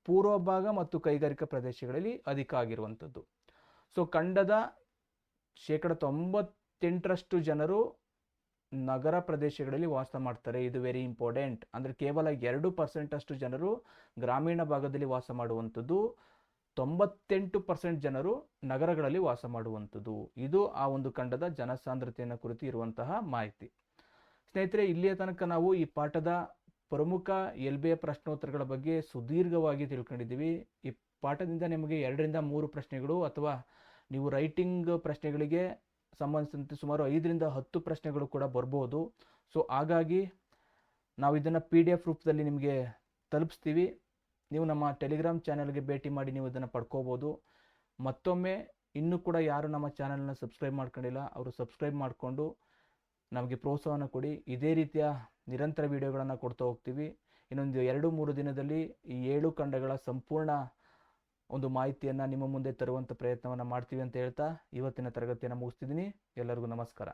ಪೂರ್ವ ಭಾಗ ಮತ್ತು ಕೈಗಾರಿಕಾ ಪ್ರದೇಶಗಳಲ್ಲಿ ಅಧಿಕ ಆಗಿರುವಂಥದ್ದು. ಸೊ ಖಂಡದ 98% ಜನರು ನಗರ ಪ್ರದೇಶಗಳಲ್ಲಿ ವಾಸ ಮಾಡ್ತಾರೆ. ಇದು ವೆರಿ ಇಂಪಾರ್ಟೆಂಟ್. ಅಂದರೆ ಕೇವಲ 2% ಅಷ್ಟು ಜನರು ಗ್ರಾಮೀಣ ಭಾಗದಲ್ಲಿ ವಾಸ ಮಾಡುವಂಥದ್ದು. 98% ಜನರು ನಗರಗಳಲ್ಲಿ ವಾಸ ಮಾಡುವಂಥದ್ದು. ಇದು ಆ ಒಂದು ಖಂಡದ ಜನಸಾಂದ್ರತೆಯನ್ನು ಕುರಿತು ಇರುವಂತಹ ಮಾಹಿತಿ. ಸ್ನೇಹಿತರೆ, ಇಲ್ಲಿಯ ತನಕ ನಾವು ಈ ಪಾಠದ ಪ್ರಮುಖ LBA ಪ್ರಶ್ನೋತ್ತರಗಳ ಬಗ್ಗೆ ಸುದೀರ್ಘವಾಗಿ ತಿಳ್ಕೊಂಡಿದ್ದೀವಿ. ಈ ಪಾಠದಿಂದ ನಿಮಗೆ 2ರಿಂದ 3 ಪ್ರಶ್ನೆಗಳು ಅಥವಾ ನೀವು ರೈಟಿಂಗ್ ಪ್ರಶ್ನೆಗಳಿಗೆ ಸಂಬಂಧಿಸಿದಂತೆ ಸುಮಾರು 5ರಿಂದ 10 ಪ್ರಶ್ನೆಗಳು ಕೂಡ ಬರ್ಬೋದು. ಸೊ ಹಾಗಾಗಿ ನಾವು ಇದನ್ನು PDF ರೂಪದಲ್ಲಿ ನಿಮಗೆ ತಲುಪಿಸ್ತೀವಿ. ನೀವು ನಮ್ಮ ಟೆಲಿಗ್ರಾಮ್ ಚಾನಲ್ಗೆ ಭೇಟಿ ಮಾಡಿ ನೀವು ಇದನ್ನು ಪಡ್ಕೋಬೋದು. ಮತ್ತೊಮ್ಮೆ ಇನ್ನೂ ಕೂಡ ಯಾರು ನಮ್ಮ ಚಾನಲ್ನ ಸಬ್ಸ್ಕ್ರೈಬ್ ಮಾಡ್ಕೊಂಡಿಲ್ಲ ಅವರು ಸಬ್ಸ್ಕ್ರೈಬ್ ಮಾಡಿಕೊಂಡು ನಮಗೆ ಪ್ರೋತ್ಸಾಹವನ್ನು ಕೊಡಿ. ಇದೇ ರೀತಿಯ ನಿರಂತರ ವಿಡಿಯೋಗಳನ್ನು ಕೊಡ್ತಾ ಹೋಗ್ತೀವಿ. ಇನ್ನೊಂದು 2-3 ದಿನದಲ್ಲಿ ಈ 7 ಖಂಡಗಳ ಸಂಪೂರ್ಣ ಒಂದು ಮಾಹಿತಿಯನ್ನು ನಿಮ್ಮ ಮುಂದೆ ತರುವಂಥ ಪ್ರಯತ್ನವನ್ನು ಮಾಡ್ತೀವಿ ಅಂತ ಹೇಳ್ತಾ ಇವತ್ತಿನ ತರಗತಿಯನ್ನು ಮುಗಿಸ್ತಿದ್ದೀನಿ. ಎಲ್ಲರಿಗೂ ನಮಸ್ಕಾರ.